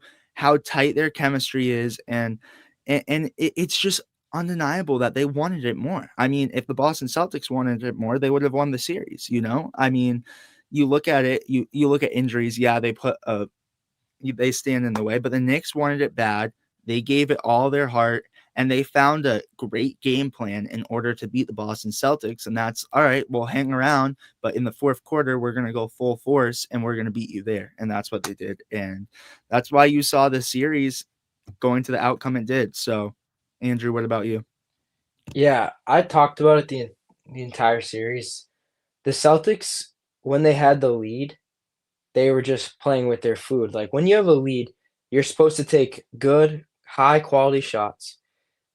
tight their chemistry is, and it's just undeniable that they wanted it more. I mean, if the Boston Celtics wanted it more, they would have won the series, you know? I mean, you look at it, you look at injuries, yeah, they stand in the way, but the Knicks wanted it bad. They gave it all their heart, and they found a great game plan in order to beat the Boston Celtics. And that's all right. We'll hang around, but in the fourth quarter, we're going to go full force and we're going to beat you there. And that's what they did. And that's why you saw the series going to the outcome it did. So, Andrew, what about you? Yeah, I talked about it the entire series. The Celtics, when they had the lead, they were just playing with their food. Like when you have a lead, you're supposed to take good, high quality shots.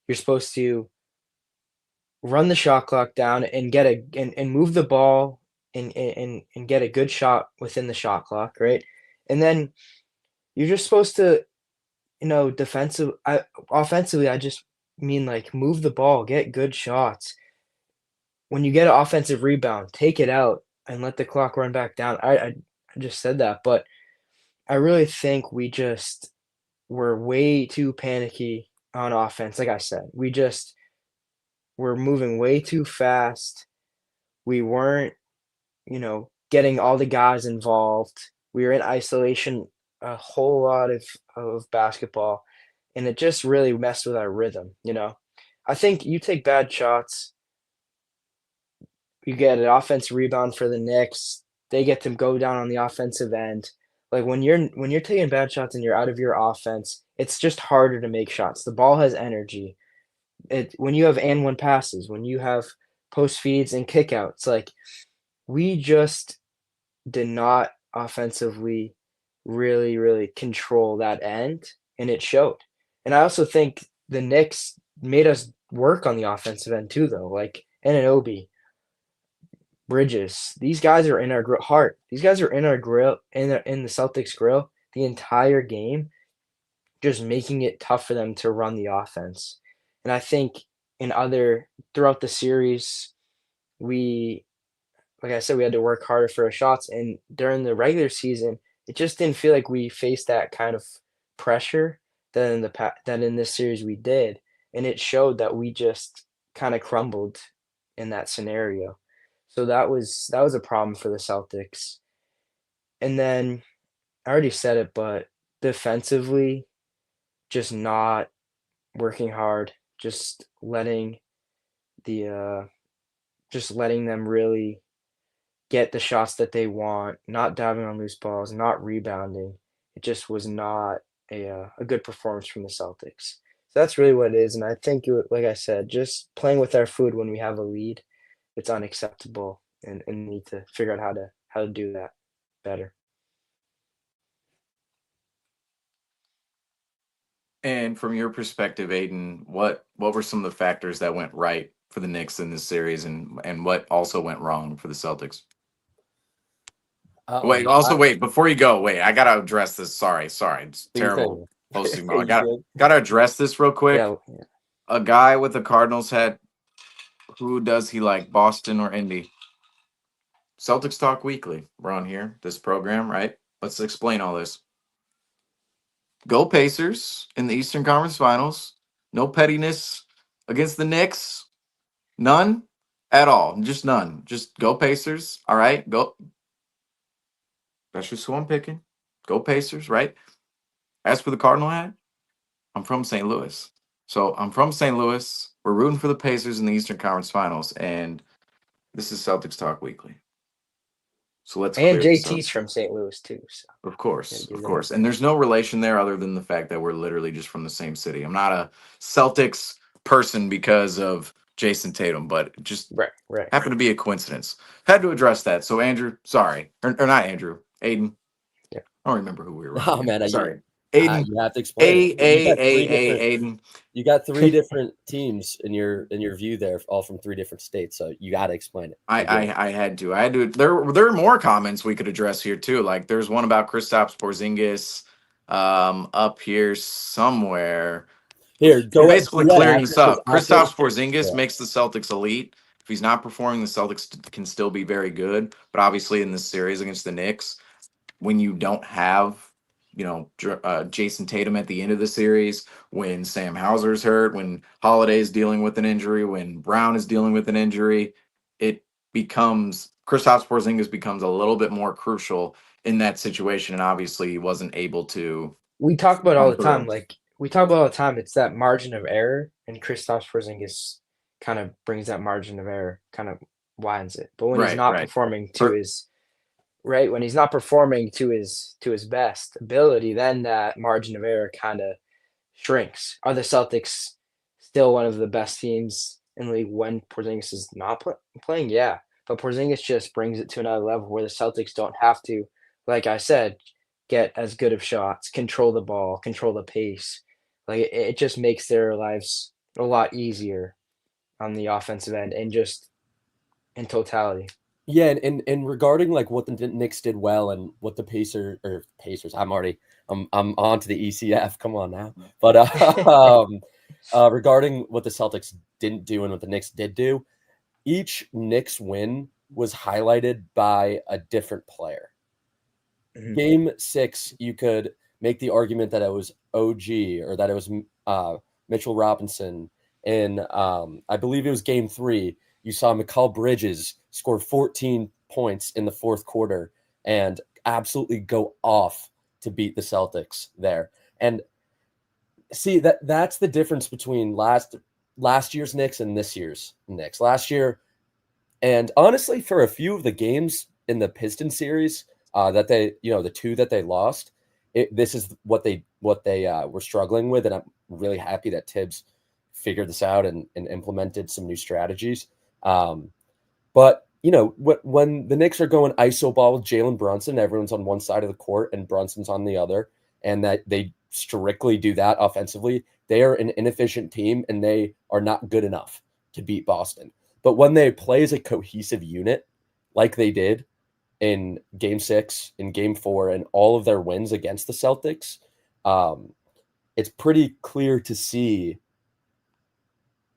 You're supposed to run the shot clock down and get and move the ball and get a good shot within the shot clock, right? And then you're just supposed to, offensively, I just mean like move the ball, get good shots. When you get an offensive rebound, take it out and let the clock run back down. I just said that, but I really think we just were way too panicky on offense. Like I said, we just were moving way too fast. We weren't, getting all the guys involved. We were in isolation a whole lot of basketball, and it just really messed with our rhythm, I think you take bad shots, you get an offensive rebound for the Knicks, they get to go down on the offensive end. Like when you're taking bad shots and you're out of your offense, it's just harder to make shots. The ball has energy. When you have and one passes, when you have post feeds and kickouts, like we just did not offensively really, really control that end, and it showed. And I also think the Knicks made us work on the offensive end too, though. Like Anunoby, Bridges, these guys are in our heart. These guys are in our grill, in the Celtics grill the entire game, just making it tough for them to run the offense. And I think throughout the series, like I said, we had to work harder for our shots. And during the regular season, it just didn't feel like we faced that kind of pressure that in this series we did. And it showed that we just kind of crumbled in that scenario. So that was a problem for the Celtics. And then I already said it, but defensively, just not working hard, just letting them really get the shots that they want, not diving on loose balls, not rebounding. It just was not a good performance from the Celtics. So that's really what it is. And I think, like I said, just playing with our food when we have a lead, it's unacceptable, and need to figure out how to do that better. And from your perspective, Aidan, what were some of the factors that went right for the Knicks in this series, and what also went wrong for the Celtics? Wait, before you go, I gotta address this. Sorry, it's terrible posting. I gotta address this real quick. Yeah. A guy with a Cardinals hat. Who does he like, Boston or Indy? Celtics Talk Weekly. We're on here, this program, right? Let's explain all this. Go Pacers in the Eastern Conference Finals. No pettiness against the Knicks. None at all. Just none. Just go Pacers. All right. Go. That's just who I'm picking. Go Pacers, right? As for the Cardinal hat, I'm from St. Louis. So I'm from St. Louis. We're rooting for the Pacers in the Eastern Conference Finals. And this is Celtics Talk Weekly. So let's and clear JT's from St. Louis too. So. Of course. And there's no relation there other than the fact that we're literally just from the same city. I'm not a Celtics person because of Jason Tatum, but it just happened to be a coincidence. Had to address that. So Andrew, sorry. Or not Andrew, Aidan. Yeah. I don't remember who we were. Oh, man. Sorry. Aidan. You have to explain. Aidan. You got three different teams in your view there, all from three different states. So you got to explain it. I had to. There are more comments we could address here too. Like there's one about Kristaps Porzingis up here somewhere. Here, We're go basically yeah, clearing after this this, up. after Kristaps Porzingis yeah. makes the Celtics elite. If he's not performing, the Celtics can still be very good. But obviously, in this series against the Knicks, when you don't have, Jason Tatum at the end of the series, when Sam Hauser's hurt, when Holiday's dealing with an injury, when Brown is dealing with an injury, it becomes Kristaps Porzingis becomes a little bit more crucial in that situation. And obviously, he wasn't able to We talk about it all come the time. through. Like we talk about it all the time. It's that margin of error, and Kristaps Porzingis kind of brings that margin of error, kind of widens it. But when he's Right, not right. performing to his right, when he's not performing to his best ability, then that margin of error kind of shrinks. Are the Celtics still one of the best teams in the league when Porzingis is not playing? Yeah, but Porzingis just brings it to another level where the Celtics don't have to, like I said, get as good of shots, control the ball, control the pace. Like it just makes their lives a lot easier on the offensive end and just in totality. Yeah, and regarding like what the Knicks did well and what the Pacers, I'm on to the ECF. Come on now, but regarding what the Celtics didn't do and what the Knicks did do, each Knicks win was highlighted by a different player. Mhm. Game 6, you could make the argument that it was OG or that it was Mitchell Robinson. And I believe it was Game 3. You saw Mikal Bridges score 14 points in the fourth quarter and absolutely go off to beat the Celtics there. And see that's the difference between last year's Knicks and this year's Knicks. Last year, and honestly, for a few of the games in the Piston series that they, the two that they lost, this is what they were struggling with, and I'm really happy that Tibbs figured this out and implemented some new strategies. But when the Knicks are going iso ball with Jalen Brunson, everyone's on one side of the court and Brunson's on the other, and that they strictly do that offensively, they are an inefficient team and they are not good enough to beat Boston. But when they play as a cohesive unit, like they did in Game 6, in Game 4, and all of their wins against the Celtics, it's pretty clear to see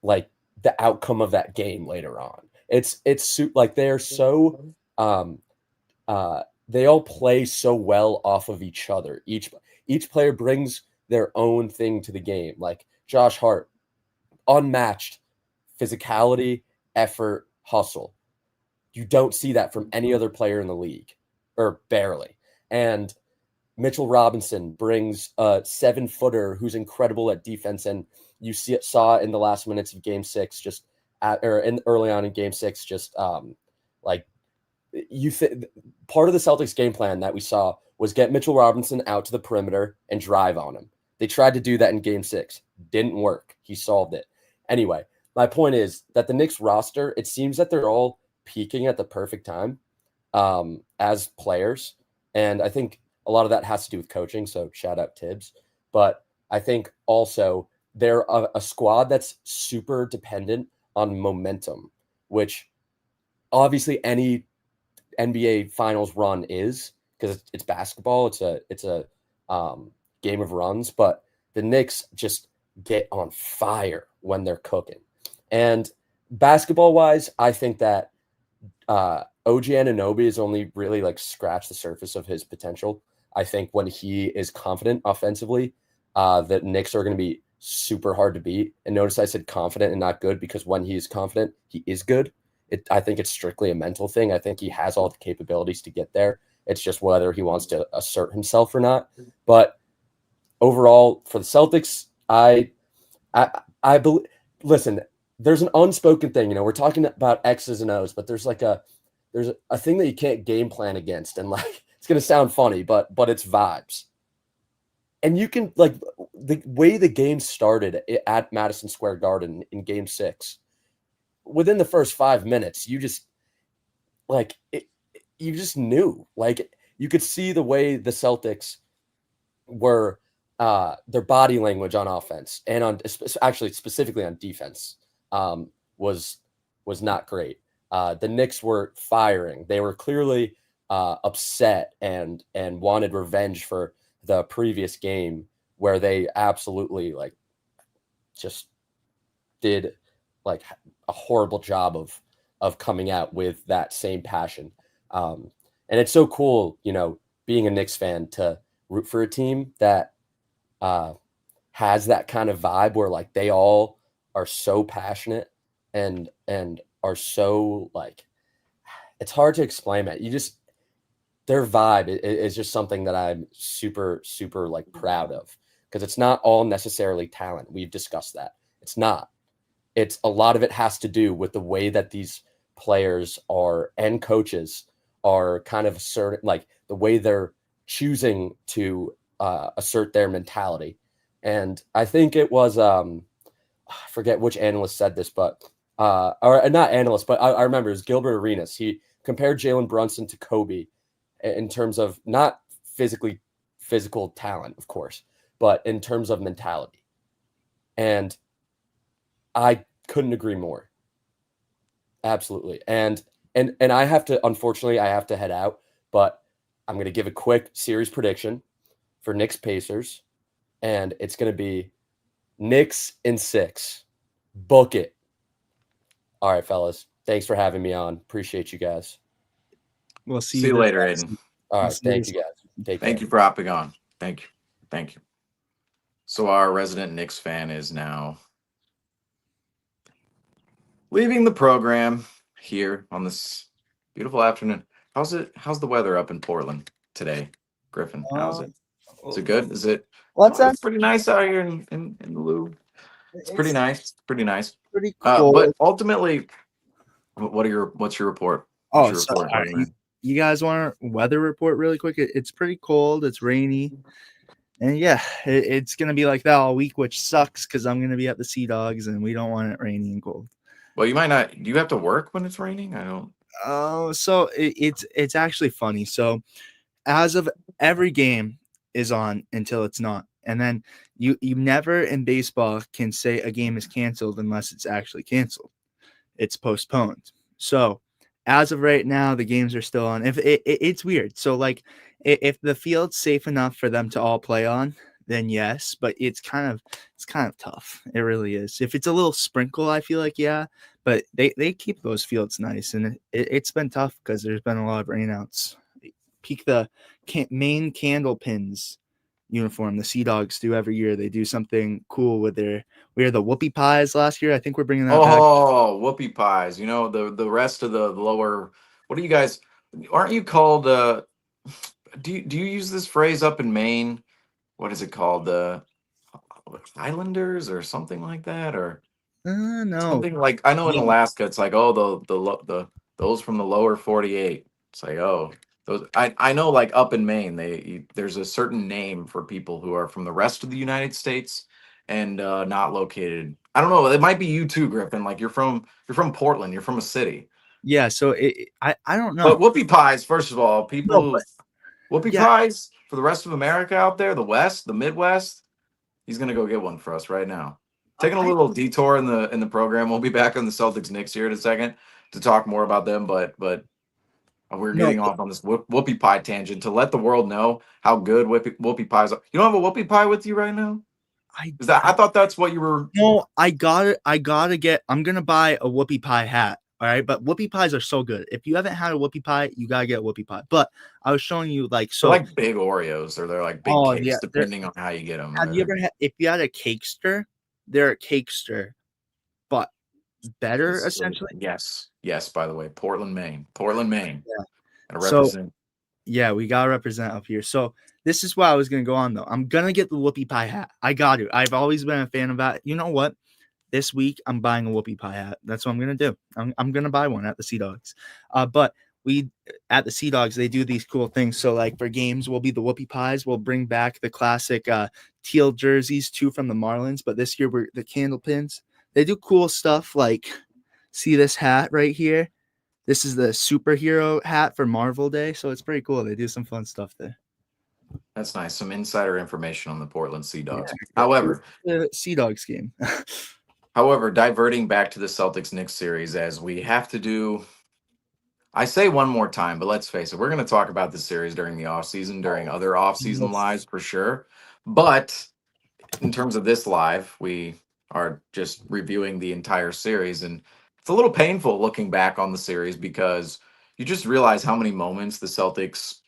like the outcome of that game later on. It's like they're so they all play so well off of each other. Each player brings their own thing to the game. Like Josh Hart, unmatched physicality, effort, hustle. You don't see that from any other player in the league, or barely. And Mitchell Robinson brings a 7-footer who's incredible at defense, and you saw in the last minutes of Game 6, early on in Game 6, like part of the Celtics game plan that we saw was get Mitchell Robinson out to the perimeter and drive on him. They tried to do that in Game 6, didn't work. He solved it. Anyway, my point is that the Knicks roster, it seems that they're all peaking at the perfect time as players, and I think a lot of that has to do with coaching, so shout out Tibbs. But I think also they're a squad that's super dependent on momentum, which obviously any NBA Finals run is, because it's basketball. It's a game of runs, but the Knicks just get on fire when they're cooking. And basketball-wise, I think that OG Anunoby has only really like scratched the surface of his potential. I think when he is confident offensively, the Knicks are going to be super hard to beat. And notice I said confident and not good, because when he is confident, he is good. I think it's strictly a mental thing. I think he has all the capabilities to get there. It's just whether he wants to assert himself or not. But overall, for the Celtics, I believe. Listen, there's an unspoken thing. We're talking about X's and O's, but there's a thing that you can't game plan against, and like it's gonna sound funny, but it's vibes. And you can, like, the way the game started at Madison Square Garden in Game 6. Within the first 5 minutes, you just you just knew, like, you could see the way the Celtics were, their body language on offense and actually specifically on defense was not great. The Knicks were firing. They were clearly upset and wanted revenge for the previous game, where they absolutely just did like a horrible job of coming out with that same passion. And it's so cool, you know, being a Knicks fan to root for a team that has that kind of vibe where like they all are so passionate and are so like, it's hard to explain it. You just, their vibe is just something that I'm super, super like proud of, because it's not all necessarily talent. We've discussed that. It's not. It's a lot of it has to do with the way that these players are and coaches are kind of asserting, like the way they're choosing to assert their mentality. And I think it was, I forget which analyst said this, but, or not analyst, but I remember it was Gilbert Arenas. He compared Jalen Brunson to Kobe in terms of not physical talent, of course, but in terms of mentality. And I couldn't agree more. Absolutely. And I have to, unfortunately, I have to head out, but I'm going to give a quick series prediction for Knicks Pacers, and it's going to be Knicks in 6. Book it. All right, fellas. Thanks for having me on. Appreciate you guys. We'll See you later, Aidan. All right. Thank you, guys. Take care. Thank you for hopping on. Thank you. Thank you. So our resident Knicks fan is now leaving the program here on this beautiful afternoon. How's the weather up in Portland today, Griffin? How's it? Is it good? Is it? What's that? It's pretty nice out here in the Lowe. It's pretty nice. Pretty nice. Pretty cool. But ultimately, what's your report? Oh, What's so your report? you guys want a weather report really quick? It's pretty cold. It's rainy. And yeah, it's going to be like that all week, which sucks because I'm going to be at the Sea Dogs and we don't want it rainy and cold. Well, you might not. Do you have to work when it's raining? I don't. Oh, so it's actually funny. So as of every game is on until it's not. And then you never in baseball can say a game is canceled unless it's actually canceled. It's postponed. So as of right now, the games are still on. If it's weird. So like if the field's safe enough for them to all play on, then yes, but it's kind of tough. It really is. If it's a little sprinkle, I feel like yeah, but they keep those fields nice, and it's been tough because there's been a lot of rainouts. Peek the main candle pins uniform the Sea Dogs do every year. They do something cool with we had the whoopie pies last year. I think we're bringing that back. Oh, whoopie pies. You know, the rest of the lower, what do you guys, aren't you called, do you use this phrase up in Maine? What is it called? The Islanders or something like that? Or No. something like, I know in Yeah. Alaska, it's like, oh, the those from the lower 48. It's like, oh, those, I know like up in Maine, there's a certain name for people who are from the rest of the United States and not located. I don't know. It might be you too, Griffin. Like you're from Portland. You're from a city. Yeah, so I don't know. But whoopie pies, first of all, people No, whoopie yeah. pies for the rest of America out there, the West, the Midwest. He's gonna go get one for us right now. Taking a little detour in the program. We'll be back on the Celtics Knicks here in a second to talk more about them, but we're getting off on this whoopie pie tangent to let the world know how good whoopie pies are. You don't have a whoopie pie with you right now? I thought that's what you were. No, I gotta get. I'm gonna buy a whoopie pie hat. All right, but whoopie pies are so good. If you haven't had a whoopie pie, you gotta get a whoopie pie. But I was showing you like so. They're like big Oreos, or they're like big cakes, yeah, depending on how you get them. Have you ever had? If you had a cakester, they're a cakester, but better essentially. Yes. By the way, Portland, Maine. Yeah. And represent. Yeah, we gotta represent up here. So this is what I was gonna go on though. I'm gonna get the whoopie pie hat. I got to. I've always been a fan of that. You know what? This week I'm buying a whoopie pie hat. That's what I'm gonna do. I'm gonna buy one at the Sea Dogs. But we at the Sea Dogs they do these cool things. So like for games, we'll be the whoopie pies. We'll bring back the classic teal jerseys too from the Marlins. But this year we're the candle pins. They do cool stuff like see this hat right here. This is the superhero hat for Marvel Day, so it's pretty cool. They do some fun stuff there. That's nice. Some insider information on the Portland Sea Dogs. Yeah. However, The Sea Dogs game. However, diverting back to the Celtics Knicks series, as we have to do, I say one more time, but let's face it, we're going to talk about this series during the offseason, during other offseason lives for sure. But in terms of this live, we are just reviewing the entire series. And it's a little painful looking back on the series because you just realize how many moments the Celtics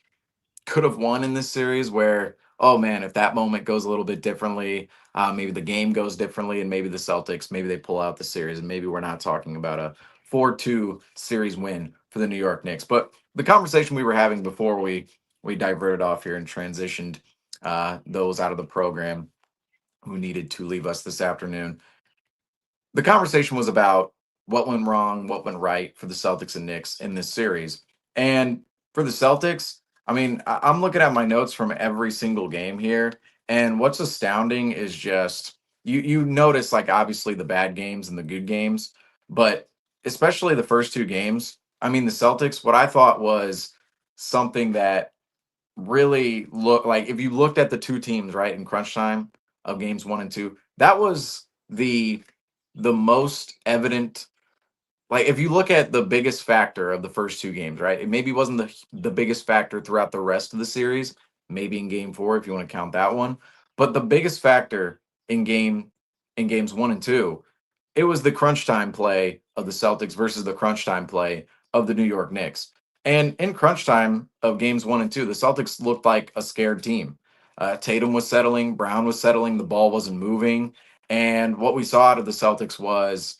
could have won in this series where, oh man, if that moment goes a little bit differently, maybe the game goes differently, and maybe the Celtics, maybe they pull out the series, and maybe we're not talking about a 4-2 series win for the New York Knicks. But the conversation we were having before we diverted off here and transitioned those out of the program who needed to leave us this afternoon, the conversation was about what went wrong, what went right for the Celtics and Knicks in this series. And for the Celtics, I mean, I'm looking at my notes from every single game here, and what's astounding is just you notice like obviously the bad games and the good games, but especially the first two games. I mean, the Celtics, what I thought was something that really looked like if you looked at the two teams right in crunch time of games 1 and 2, that was the most evident. Like if you look at the biggest factor of the first two games, right? It maybe wasn't the biggest factor throughout the rest of the series, maybe in game 4 if you want to count that one. But the biggest factor in games 1 and 2, it was the crunch time play of the Celtics versus the crunch time play of the New York Knicks. And in crunch time of games 1 and 2, the Celtics looked like a scared team. Tatum was settling, Brown was settling, the ball wasn't moving. And what we saw out of the Celtics was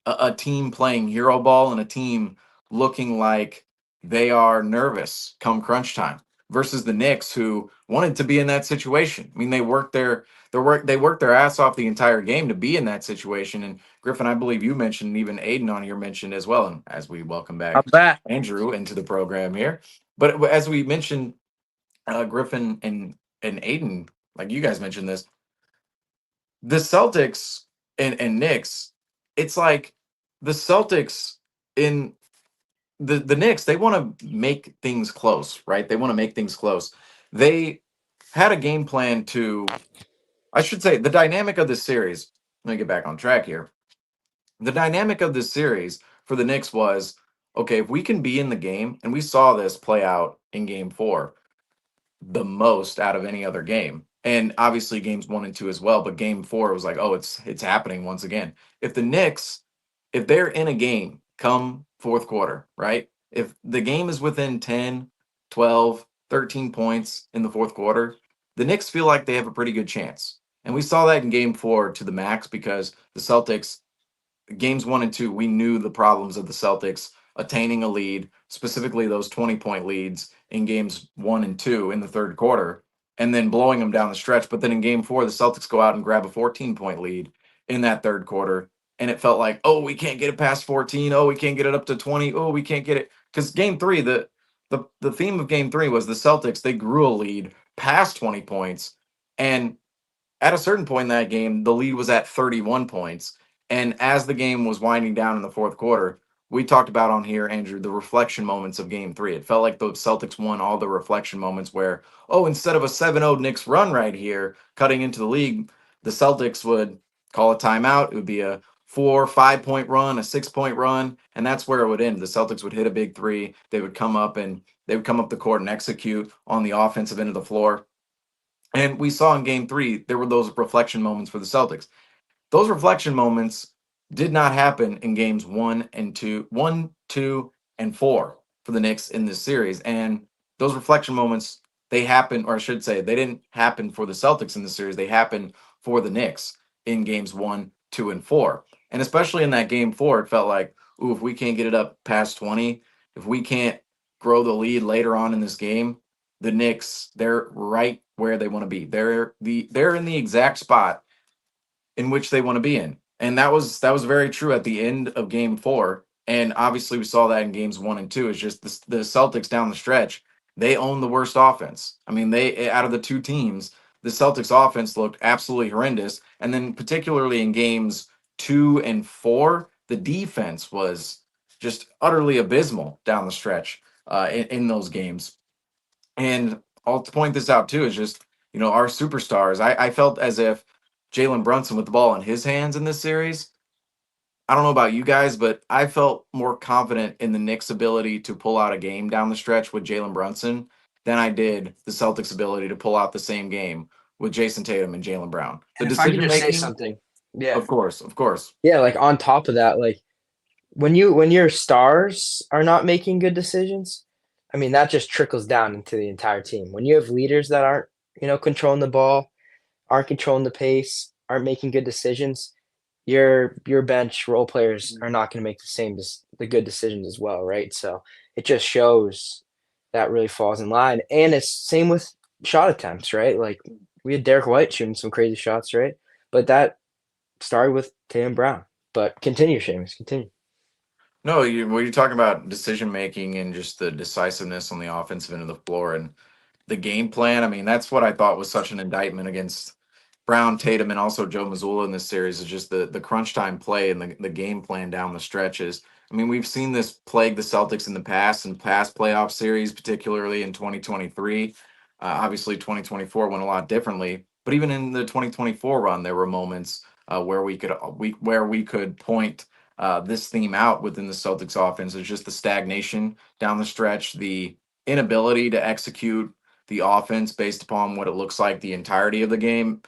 a team playing hero ball and a team looking like they are nervous come crunch time versus the Knicks who wanted to be in that situation. I mean, they worked their ass off the entire game to be in that situation. And Griffin, I believe you mentioned, and even Aidan on here mentioned as well. And as we welcome I'm back back. Andrew into the program here, but as we mentioned, Griffin and Aidan, like you guys mentioned this, the Celtics and Knicks, it's like the Celtics in the Knicks, they want to make things close, right? They want to make things close. They had a game plan to, I should say, the dynamic of this series. Let me get back on track here. The dynamic of this series for the Knicks was okay, if we can be in the game, and we saw this play out in game 4 the most out of any other game. And obviously games 1 and 2 as well, but game 4 was like, oh, it's happening once again. If the Knicks, if they're in a game come fourth quarter, right? If the game is within 10, 12, 13 points in the fourth quarter, the Knicks feel like they have a pretty good chance. And we saw that in game 4 to the max because the Celtics games 1 and 2, we knew the problems of the Celtics attaining a lead, specifically those 20-point leads in games 1 and 2 in the third quarter, and then blowing them down the stretch. But then in game 4, the Celtics go out and grab a 14-point lead in that third quarter. And it felt like, oh, we can't get it past 14. Oh, we can't get it up to 20. Oh, we can't get it. Because game 3, the theme of game 3 was the Celtics, they grew a lead past 20 points. And at a certain point in that game, the lead was at 31 points. And as the game was winding down in the fourth quarter, we talked about on here, Andrew, the reflection moments of game 3. It felt like the Celtics won all the reflection moments where, oh, instead of a 7-0 Knicks run right here, cutting into the league, the Celtics would call a timeout. It would be a 4 or 5 point run, a 6 point run, and that's where it would end. The Celtics would hit a big three. They would come up the court and execute on the offensive end of the floor. And we saw in game 3, there were those reflection moments for the Celtics. Those reflection moments did not happen in games 1, 2, and 4 for the Knicks in this series. And those reflection moments, they happened, or I should say, they didn't happen for the Celtics in the series. They happened for the Knicks in games 1, 2, and 4. And especially in that game 4, it felt like, ooh, if we can't get it up past 20, if we can't grow the lead later on in this game, the Knicks, they're right where they want to be. They're in the exact spot in which they want to be in. And that was very true at the end of game 4. And obviously we saw that in games 1 and 2. It's just the Celtics down the stretch, they own the worst offense. I mean, they out of the two teams, the Celtics offense looked absolutely horrendous. And then particularly in games 2 and 4, the defense was just utterly abysmal down the stretch in those games. And I'll point this out too, is just, our superstars. I felt as if Jalen Brunson with the ball in his hands in this series. I don't know about you guys, but I felt more confident in the Knicks' ability to pull out a game down the stretch with Jalen Brunson than I did the Celtics' ability to pull out the same game with Jason Tatum and Jalen Brown. The And if I could decision just say making, something, Yeah. Of course, of course. Yeah, like, on top of that, like, when your stars are not making good decisions, I mean, that just trickles down into the entire team. When you have leaders that aren't, controlling the ball, aren't controlling the pace, aren't making good decisions, your bench role players are not gonna make the good decisions as well, right? So, it just shows that really falls in line, and it's same with shot attempts, right? Like, we had Derek White shooting some crazy shots, right? But that started with Tatum Brown. But continue, Seamus, continue. No, when you're talking about decision making and just the decisiveness on the offensive end of the floor and the game plan, I mean, that's what I thought was such an indictment against Brown, Tatum, and also Joe Mazzulla in this series is just the crunch time play and the game plan down the stretches. I mean, we've seen this plague the Celtics in the past and past playoff series, particularly in 2023. Obviously, 2024 went a lot differently, but even in the 2024 run, there were moments where we could point this theme out within the Celtics offense. It's just the stagnation down the stretch, the inability to execute the offense based upon what it looks like the entirety of the game.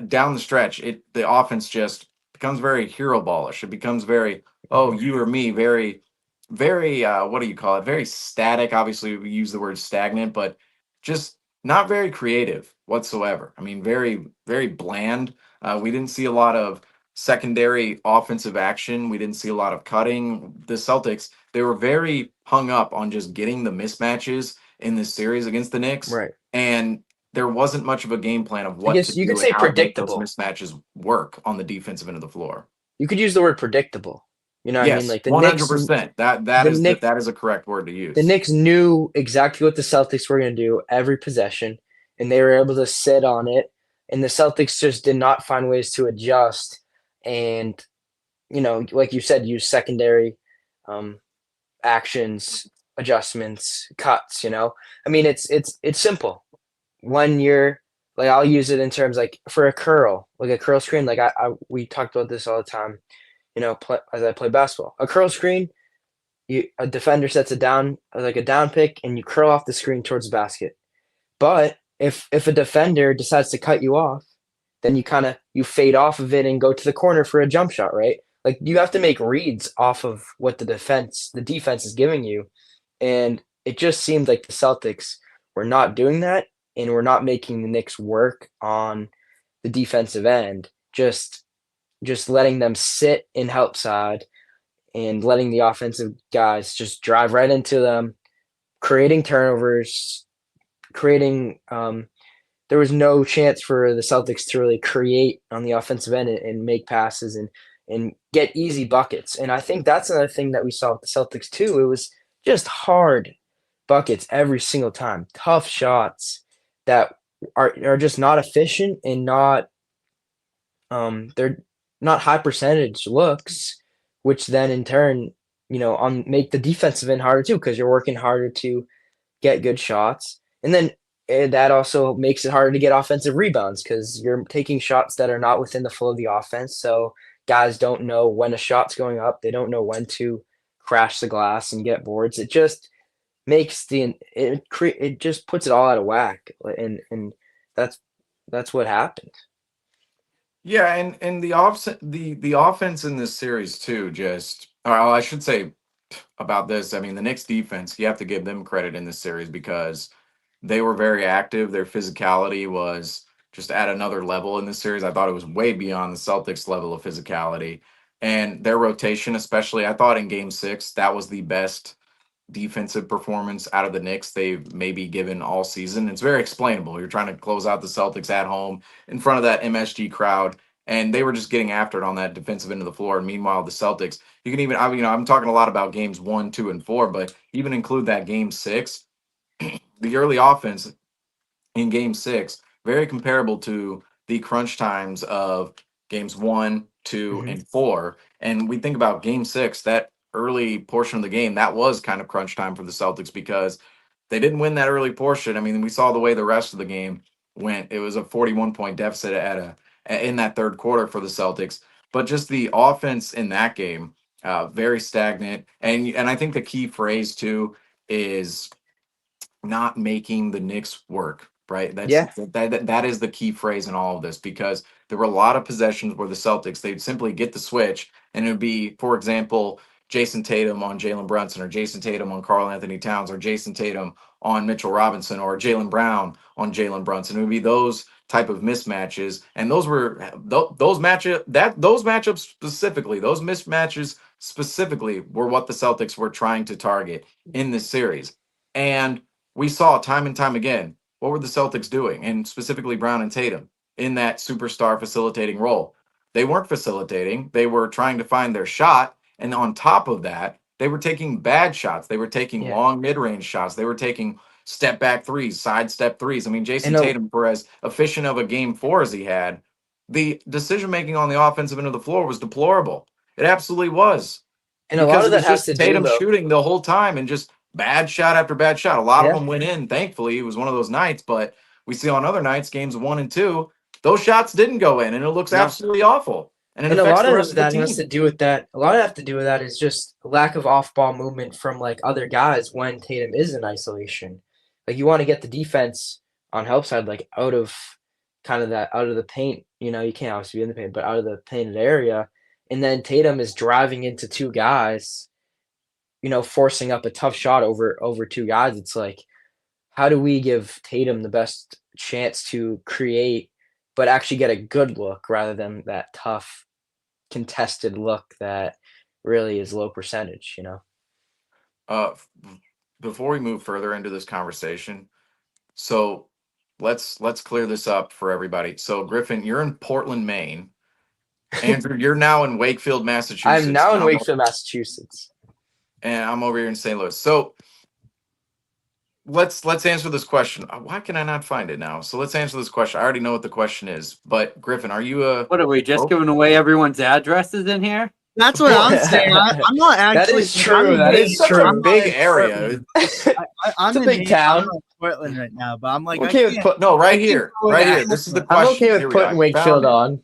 Down the stretch, the offense just becomes very hero ballish. It becomes very, oh, you or me, very, very what do you call it? Very static. Obviously, we use the word stagnant, but just not very creative whatsoever. I mean, very, very bland. We didn't see a lot of secondary offensive action. We didn't see a lot of cutting. The Celtics, they were very hung up on just getting the mismatches in this series against the Knicks. Right. And there wasn't much of a game plan of I what guess to you do could and say how to make those predictable. mismatches work on the defensive end of the floor. You could use the word predictable. You know what I mean? Yes, Like, 100%. the Knicks That is a correct word to the use. Knicks knew exactly what the Celtics were gonna do every possession, and they were able to sit on it, and the Celtics just did not find ways to adjust and, like you said, use secondary, um, actions, adjustments, cuts. I mean, it's simple. When you're like, I'll use it in terms like for a curl, like a curl screen, like we talked about this all the time, as I play basketball. A curl screen, a defender sets it down like a down pick and you curl off the screen towards the basket. But if a defender decides to cut you off, then you fade off of it and go to the corner for a jump shot, right? Like, you have to make reads off of what the defense is giving you. And it just seemed like the Celtics were not doing that and were not making the Knicks work on the defensive end. Just letting them sit in help side and letting the offensive guys just drive right into them, creating turnovers, creating there was no chance for the Celtics to really create on the offensive end and make passes and get easy buckets. And I think that's another thing that we saw with the Celtics too. It was just hard buckets every single time, tough shots that are just not efficient and they're not high percentage looks, which then in turn, make the defensive end harder too because you're working harder to get good shots. And then that also makes it harder to get offensive rebounds because you're taking shots that are not within the flow of the offense. So guys don't know when a shot's going up. They don't know when to crash the glass and get boards. It just makes it just puts it all out of whack. And that's what happened. Yeah, and the offense in this series too, just or I should say about this, I mean the Knicks defense, you have to give them credit in this series because they were very active. Their physicality was just at another level in this series. I thought it was way beyond the Celtics level of physicality. And their rotation, especially, I thought in game 6, that was the best defensive performance out of the Knicks they've maybe given all season. It's very explainable. You're trying to close out the Celtics at home in front of that MSG crowd, and they were just getting after it on that defensive end of the floor. And meanwhile, the Celtics, you can even, I'm talking a lot about games 1, 2, and 4, but even include that game 6, the early offense in game 6, very comparable to the crunch times of games 1, 2, Mhm. and 4. And we think about game 6, that early portion of the game, that was kind of crunch time for the Celtics because they didn't win that early portion. I mean, we saw the way the rest of the game went. It was a 41-point deficit in that third quarter for the Celtics. But just the offense in that game, very stagnant. And I think the key phrase too is not making the Knicks work right? Yeah. That is the key phrase in all of this, because there were a lot of possessions where the Celtics, they'd simply get the switch, and it would be, for example, Jason Tatum on Jalen Brunson, or Jason Tatum on Karl Anthony Towns, or Jason Tatum on Mitchell Robinson, or Jalen Brown on Jalen Brunson. It would be those type of mismatches, and those matchups specifically, those mismatches specifically, were what the Celtics were trying to target in this series. And we saw time and time again, what were the Celtics doing, and specifically Brown and Tatum, in that superstar facilitating role? They weren't facilitating, they were trying to find their shot. And on top of that, they were taking bad shots. They were taking Yeah. long mid-range shots. They were taking step back threes, sidestep threes. I mean, Jason And Tatum, for as efficient of a game 4 as he had, the decision making on the offensive end of the floor was deplorable. It absolutely was. And a lot Because of it was that has just to do, Tatum though. shooting the whole time, and just bad shot after bad shot. A lot of Yeah. them went in, thankfully. It was one of those nights, but we see on other nights, games 1 and 2, those shots didn't go in, and it looks No. absolutely awful. And it And a affects lot the rest of of the that team. has to do with that. A lot of that have to do with that is just lack of off-ball movement from like other guys when Tatum is in isolation. Like you want to get the defense on help side, like out of kind of that out of the paint. You know, you can't obviously be in the paint, but out of the painted area. And then Tatum is driving into two guys, you know, forcing up a tough shot over two guys. It's like, how do we give Tatum the best chance to create, but actually get a good look rather than that tough contested look that really is low percentage, you know? Before we move further into this conversation, so let's clear this up for everybody. So Griffin, you're in Portland, Maine. Andrew, you're now in Wakefield, Massachusetts. I'm now in and Wakefield, Massachusetts. and I'm over here in St. Louis. So let's answer this question. Why can I not find it now? So let's answer this question. I already know what the question is, but Griffin, are you a What are we just Oh. giving away everyone's addresses in here? That's what I'm saying. I'm not That actually. is true. That It's is such true. a big area. I'm It's a in big Maine, town. I'm in Portland right now, but I'm like, I'm okay I with can't. No, right I here. can't go Right back. here. This is the I'm question. okay Here with we go. putting I Wakefield found it. on.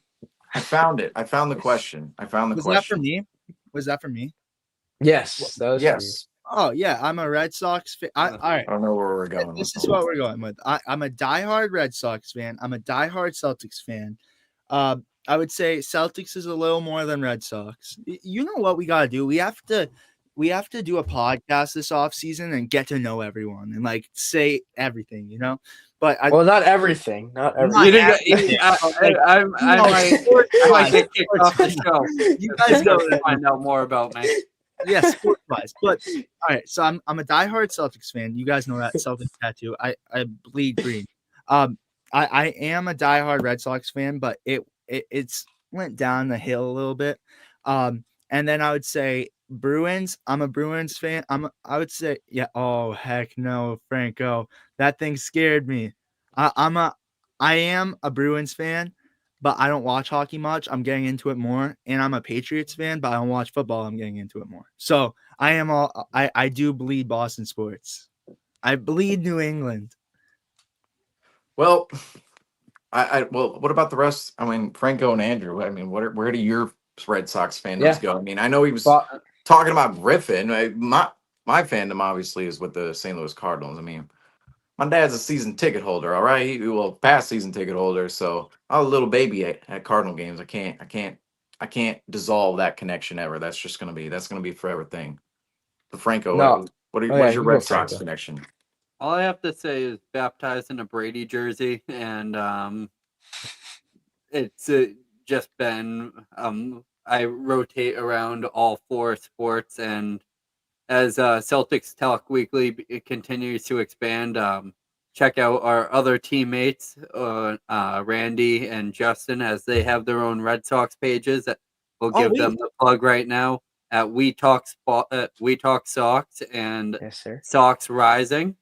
I found it. I found the question. I found the Was that for question. me? Was that for me? Yes, that was for you. Yes. Oh yeah, I'm a Red Sox fan. All right, I don't know where we're going. this with is what we're going with. I'm a diehard Red Sox fan. I'm a diehard Celtics fan. I would say Celtics is a little more than Red Sox. You know what we gotta do? We have to do a podcast this off season and get to know everyone and like say everything, you know. But Well, not everything. Not everything. You didn't. everything. I might get kicked off the show. You guys know that. Find out more about me. Yes, sports wise. But all right, so I'm a diehard Celtics fan. You guys know that Celtics tattoo. I bleed green. I am a diehard Red Sox fan, but it's went down the hill a little bit. And then I would say Bruins. I'm a Bruins fan. I would say yeah. Oh heck no, Franco. That thing scared me. I am a Bruins fan, but I don't watch hockey much. I'm getting into it more, and I'm a Patriots fan, but I don't watch football. I'm getting into it more. So I do bleed Boston sports. I bleed New England. Well, well, what about the rest? I mean, Franco and Andrew. I mean, where do your Red Sox fandoms Yeah. go? I mean, I know he was But talking about Griffin. My fandom obviously is with the St. Louis Cardinals. I mean, my dad's a season ticket holder. All right, well, past season ticket holder. So I was a little baby at Cardinal games. I can't dissolve that connection ever. That's gonna be a forever thing. But Franco, No. what Oh, what yeah, is your you go, Red Sox Franco. connection? All I have to say is baptized in a Brady jersey, and it's just been I rotate around all four sports, and as Celtics Talk Weekly continues to expand, check out our other teammates, Randy and Justin, as they have their own Red Sox pages. We'll give them the plug right now at We Talk Sox and yes, sir. Sox Rising.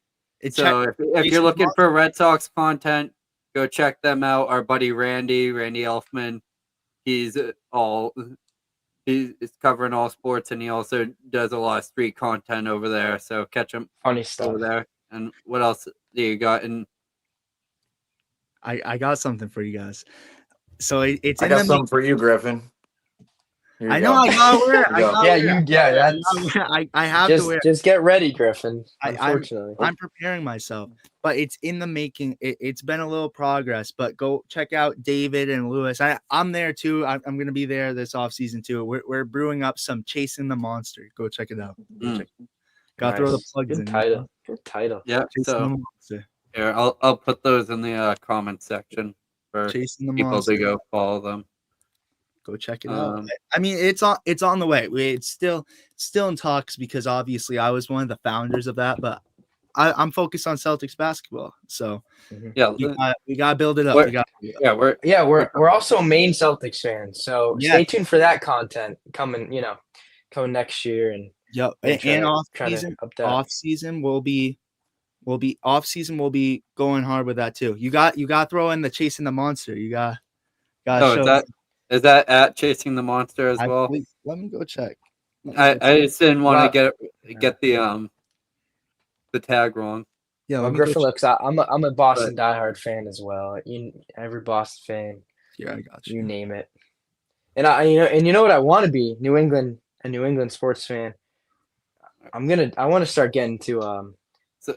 So if you're looking for Red Sox content, go check them out. Our buddy Randy Elfman, he's covering all sports, and he also does a lot of street content over there. So catch him Funny stuff. over there. And what else do you got? And I got something for you guys. So it's I in got the something for you, Griffin. Here you I know go. I gotta wear it. Here you go. I have to wear it. Just get ready, Griffin. I'm Unfortunately, I'm preparing myself, but it's in the making. It's been a little progress, but go check out David and Lewis. I'm there too. I'm gonna be there this off season too. We're brewing up some Chasing the Monster. Go check it out. Gotta throw the Nice. plugs Good in. title. Good title. Yeah. Chasing So the Monster. here, I'll put those in the comment section for Chasing the people Monster. to go follow them. Go check it out. I mean, it's on the way. It's still in talks because obviously I was one of the founders of that, but I'm focused on Celtics basketball. So Yeah. we gotta build it up. We're also main Celtics fans, so Yeah. stay tuned for that content coming. Coming next year, and Yep. we'll try And to- off try to season, up that. we'll be we'll be going hard with that too. You got to throw in the Chasing the Monster. You got show. Is that at Chasing the Monster as well? Let me go check. I just didn't want Well, to get the tag wrong. Yeah, Well, let me go Griffin check. looks. I'm a Boston diehard fan as well. Every Boston fan, Yeah, I got you you. name it. And you know what I want to be? A New England sports fan. I want to start getting to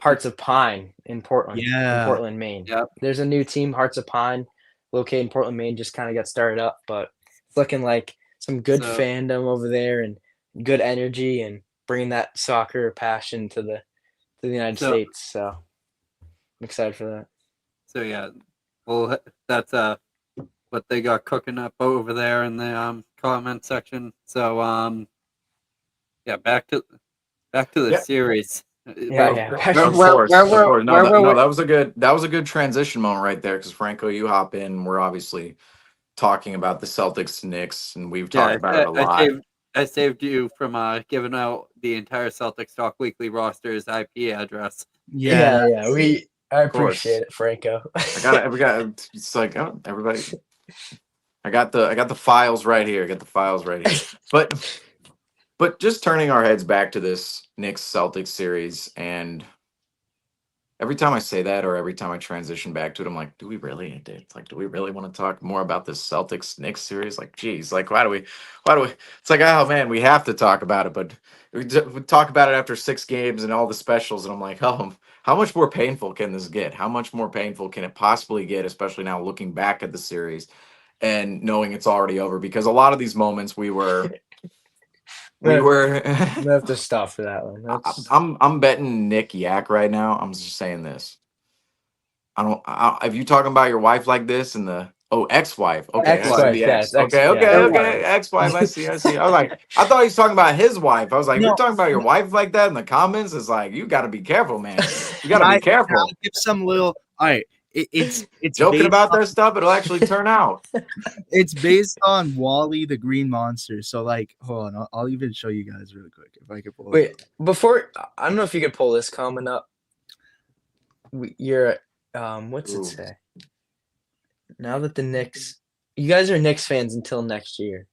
Hearts of Pine in Portland. Yeah. In Portland, Maine. Yep. There's a new team, Hearts of Pine, located in Portland, Maine. Just kind of got started up, but it's looking like some good So- fandom over there and good energy and bringing that soccer passion to the United States. So I'm excited for that. So yeah, well that's what they got cooking up over there in the comment section. So yeah, back to the Yeah. series. Yeah. Of course. No, that was a good transition moment right there because Franco, you hop in. We're obviously talking about the Celtics Knicks, and we've talked about it a lot. I saved you from giving out the entire Celtics Talk Weekly roster's IP address. Yeah. I Of course. appreciate it, Franco. It's like, oh, everybody. I got the files right here. But just turning our heads back to this Knicks Celtics series, and every time I say that or every time I transition back to it, I'm like, do we really want to talk more about this Celtics Knicks series? Like, geez, like why do we it's like, oh man, we have to talk about it, but we talk about it after 6 games and all the specials, and I'm like, oh, how much more painful can this get? How much more painful can it possibly get, especially now looking back at the series and knowing it's already over? Because a lot of these moments we were We have to stop for that one. I'm betting Nick Yak right now. I'm just saying this. If you talking about your wife like this and ex-wife. Okay, Ex-wife, I see the ex. yes, Okay. Ex-wife. I see. I was like, I thought he was talking about his wife. I was like, No. you're talking about your wife like that in the comments? It's like, you got to be careful, man. You got to be careful. I'll give some little. All right, it's Joking based about on- that stuff, it'll actually turn out. It's based on Wally the Green Monster. So like, hold on, I'll even show you guys really quick if I can pull it. Wait, before I don't know if you could pull this comment up. You're what's Ooh. it say? Now that the Knicks, you guys are Knicks fans until next year.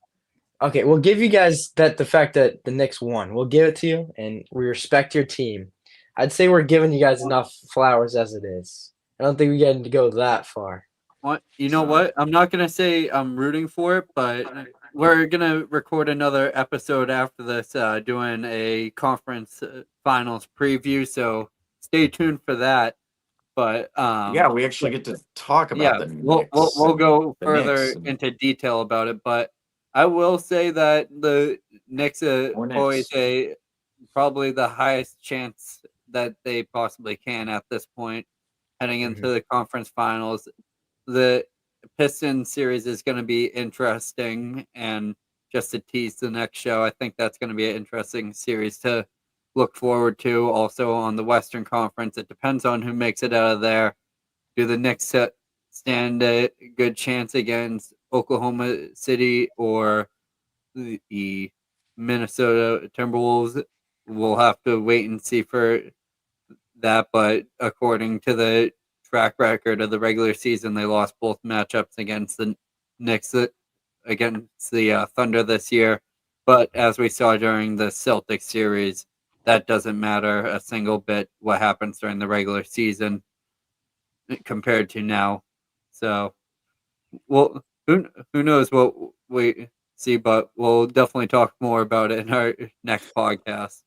Okay, we'll give you guys the fact that the Knicks won. We'll give it to you, and we respect your team. I'd say we're giving you guys enough flowers as it is. I don't think we get to go that far. What you know? What I'm not gonna say I'm rooting for it, but we're gonna record another episode after this, doing a conference finals preview. So stay tuned for that. But Yeah, we actually get to talk about the Knicks. we'll go The further Knicks. into detail about it. But I will say that the Knicks More always Knicks. probably the highest chance that they possibly can at this point, heading into the conference finals. The Pistons series is going to be interesting, and just to tease the next show, I think that's going to be an interesting series to look forward to. Also on the Western Conference, it depends on who makes it out of there. Do the Knicks stand a good chance against Oklahoma City or the Minnesota Timberwolves? We'll have to wait and see for that, but according to the track record of the regular season, they lost both matchups against the Knicks, against the Thunder this year. But as we saw during the Celtics series, that doesn't matter a single bit what happens during the regular season compared to now. So, well, who knows what see, but we'll definitely talk more about it in our next podcast.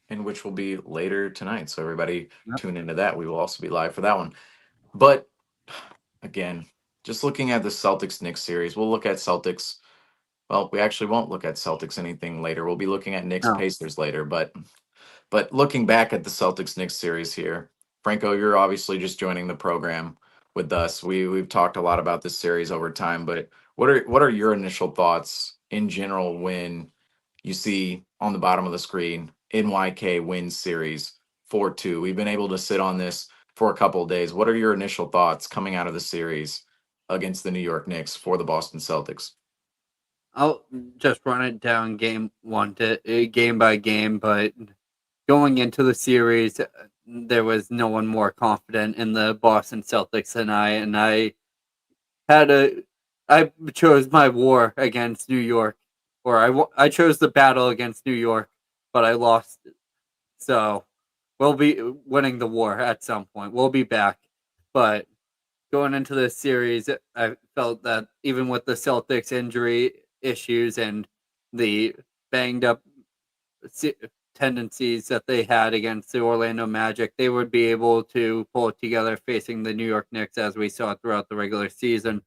And which will be later tonight. So everybody Yep. tune into that. We will also be live for that one. But again, just looking at the Celtics Knicks series, we'll look at Celtics. Well, we actually won't look at Celtics anything later. We'll be looking at Knicks No. Pacers later. But looking back at the Celtics Knicks series here, Franco, you're obviously just joining the program with us. We've talked a lot about this series over time, but what are your initial thoughts in general when you see on the bottom of the screen NYK wins series 4-2? We've been able to sit on this for a couple of days. What are your initial thoughts coming out of the series against the New York Knicks for the Boston Celtics? I'll just run it down game by game, but going into the series, there was no one more confident in the Boston Celtics than I, and I chose my war against New York, or I chose the battle against New York, but I lost. So we'll be winning the war at some point. We'll be back, but going into this series, I felt that even with the Celtics injury issues and the banged up tendencies that they had against the Orlando Magic, they would be able to pull it together facing the New York Knicks as we saw throughout the regular season.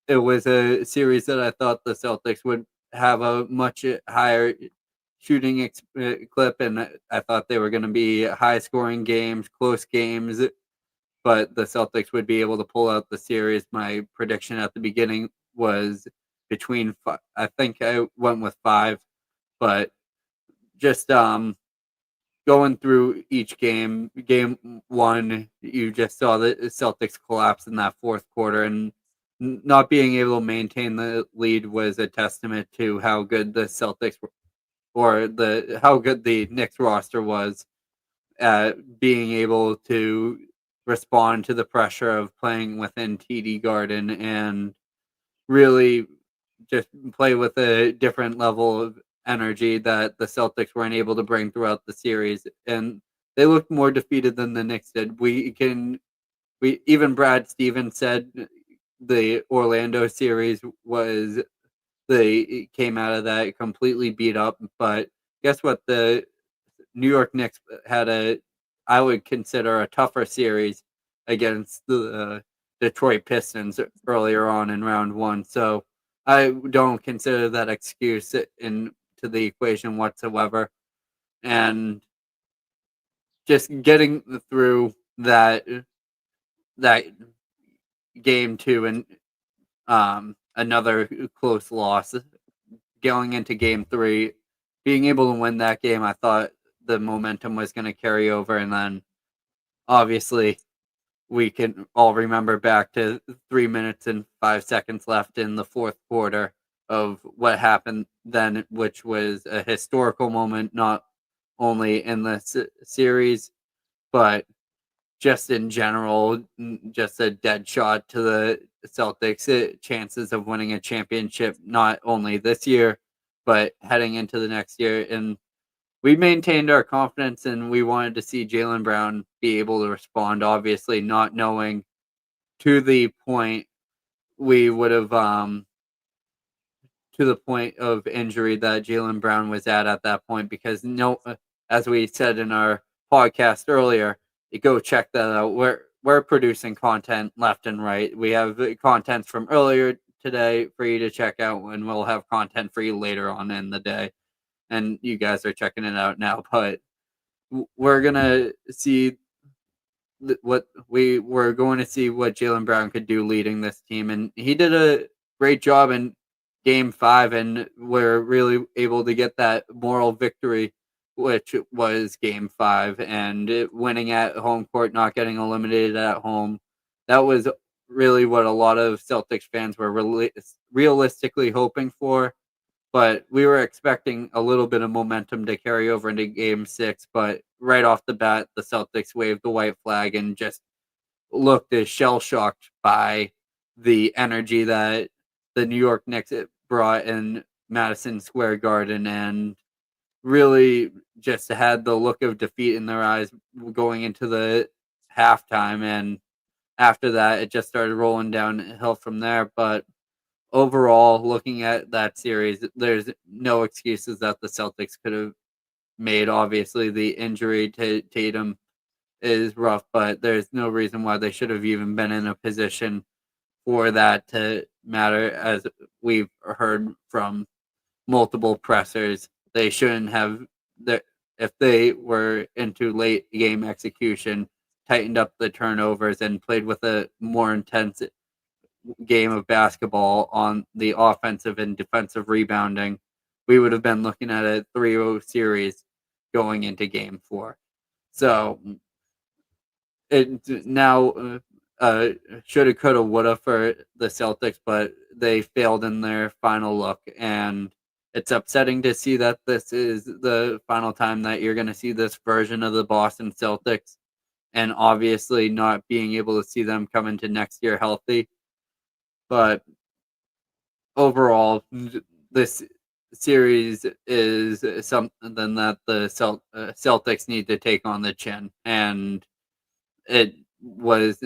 It was a series that I thought the Celtics would have a much higher shooting clip, and I thought they were going to be high-scoring games, close games, but the Celtics would be able to pull out the series. My prediction at the beginning was between I think I went with 5, but just going through each game, game 1, you just saw the Celtics collapse in that fourth quarter, and not being able to maintain the lead was a testament to how good the Celtics or how good the Knicks roster was at being able to respond to the pressure of playing within TD Garden and really just play with a different level of energy that the Celtics weren't able to bring throughout the series. And they looked more defeated than the Knicks did. Even Brad Stevens said the Orlando series was they came out of that completely beat up. But guess what? The New York Knicks had I would consider a tougher series against the Detroit Pistons earlier on in round 1. So I don't consider that excuse into the equation whatsoever. And just getting through that game 2 and another close loss, going into game 3, being able to win that game, I thought the momentum was going to carry over, and then obviously we can all remember back to 3 minutes and 5 seconds left in the fourth quarter of what happened then, which was a historical moment, not only in the series, but just in general, just a dead shot to the Celtics' chances of winning a championship, not only this year, but heading into the next year. And we maintained our confidence, and we wanted to see Jaylen Brown be able to respond, obviously not knowing to the point we would have to the point of injury that Jaylen Brown was at that point, because as we said in our podcast earlier, you go check that out. We're producing content left and right. We have content from earlier today for you to check out, and we'll have content for you later on in the day. And you guys are checking it out now, but we're gonna see we're going to see what Jaylen Brown could do leading this team, and he did a great job in Game 5, and we're really able to get that moral victory, which was Game 5, and winning at home court, not getting eliminated at home. That was really what a lot of Celtics fans were realistically hoping for. But we were expecting a little bit of momentum to carry over into Game 6. But right off the bat, the Celtics waved the white flag and just looked as shell-shocked by the energy that the New York Knicks brought in Madison Square Garden, and really just had the look of defeat in their eyes going into the halftime. And after that, it just started rolling downhill from there. But overall, looking at that series, there's no excuses that the Celtics could have made. Obviously, the injury to Tatum is rough, but there's no reason why they should have even been in a position for that to matter. As we've heard from multiple pressers, they shouldn't have. If they were into late game execution, tightened up the turnovers, and played with a more intense game of basketball on the offensive and defensive rebounding, we would have been looking at a 3-0 series going into game 4. So it now shoulda, coulda, woulda for the Celtics, but they failed in their final look, and it's upsetting to see that this is the final time that you're going to see this version of the Boston Celtics, and obviously not being able to see them come into next year healthy. But overall, this series is something that the Celtics need to take on the chin, and it was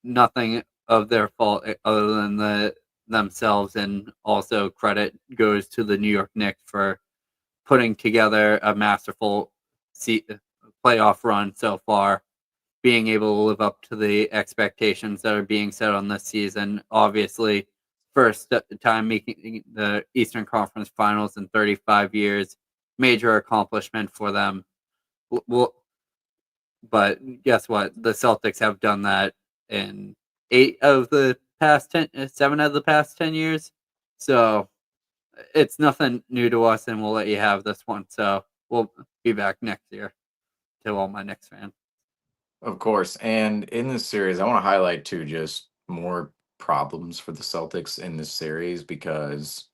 nothing of their fault other than themselves, and also credit goes to the New York Knicks for putting together a masterful playoff run so far, being able to live up to the expectations that are being set on this season. Obviously, first time making the Eastern Conference Finals in 35 years, major accomplishment for them. Well, but guess what? The Celtics have done that in 7 of the past 10 years. So it's nothing new to us, and we'll let you have this one. So we'll be back next year to all my Knicks fans. Of course. And in this series, I want to highlight too just more problems for the Celtics in this series, because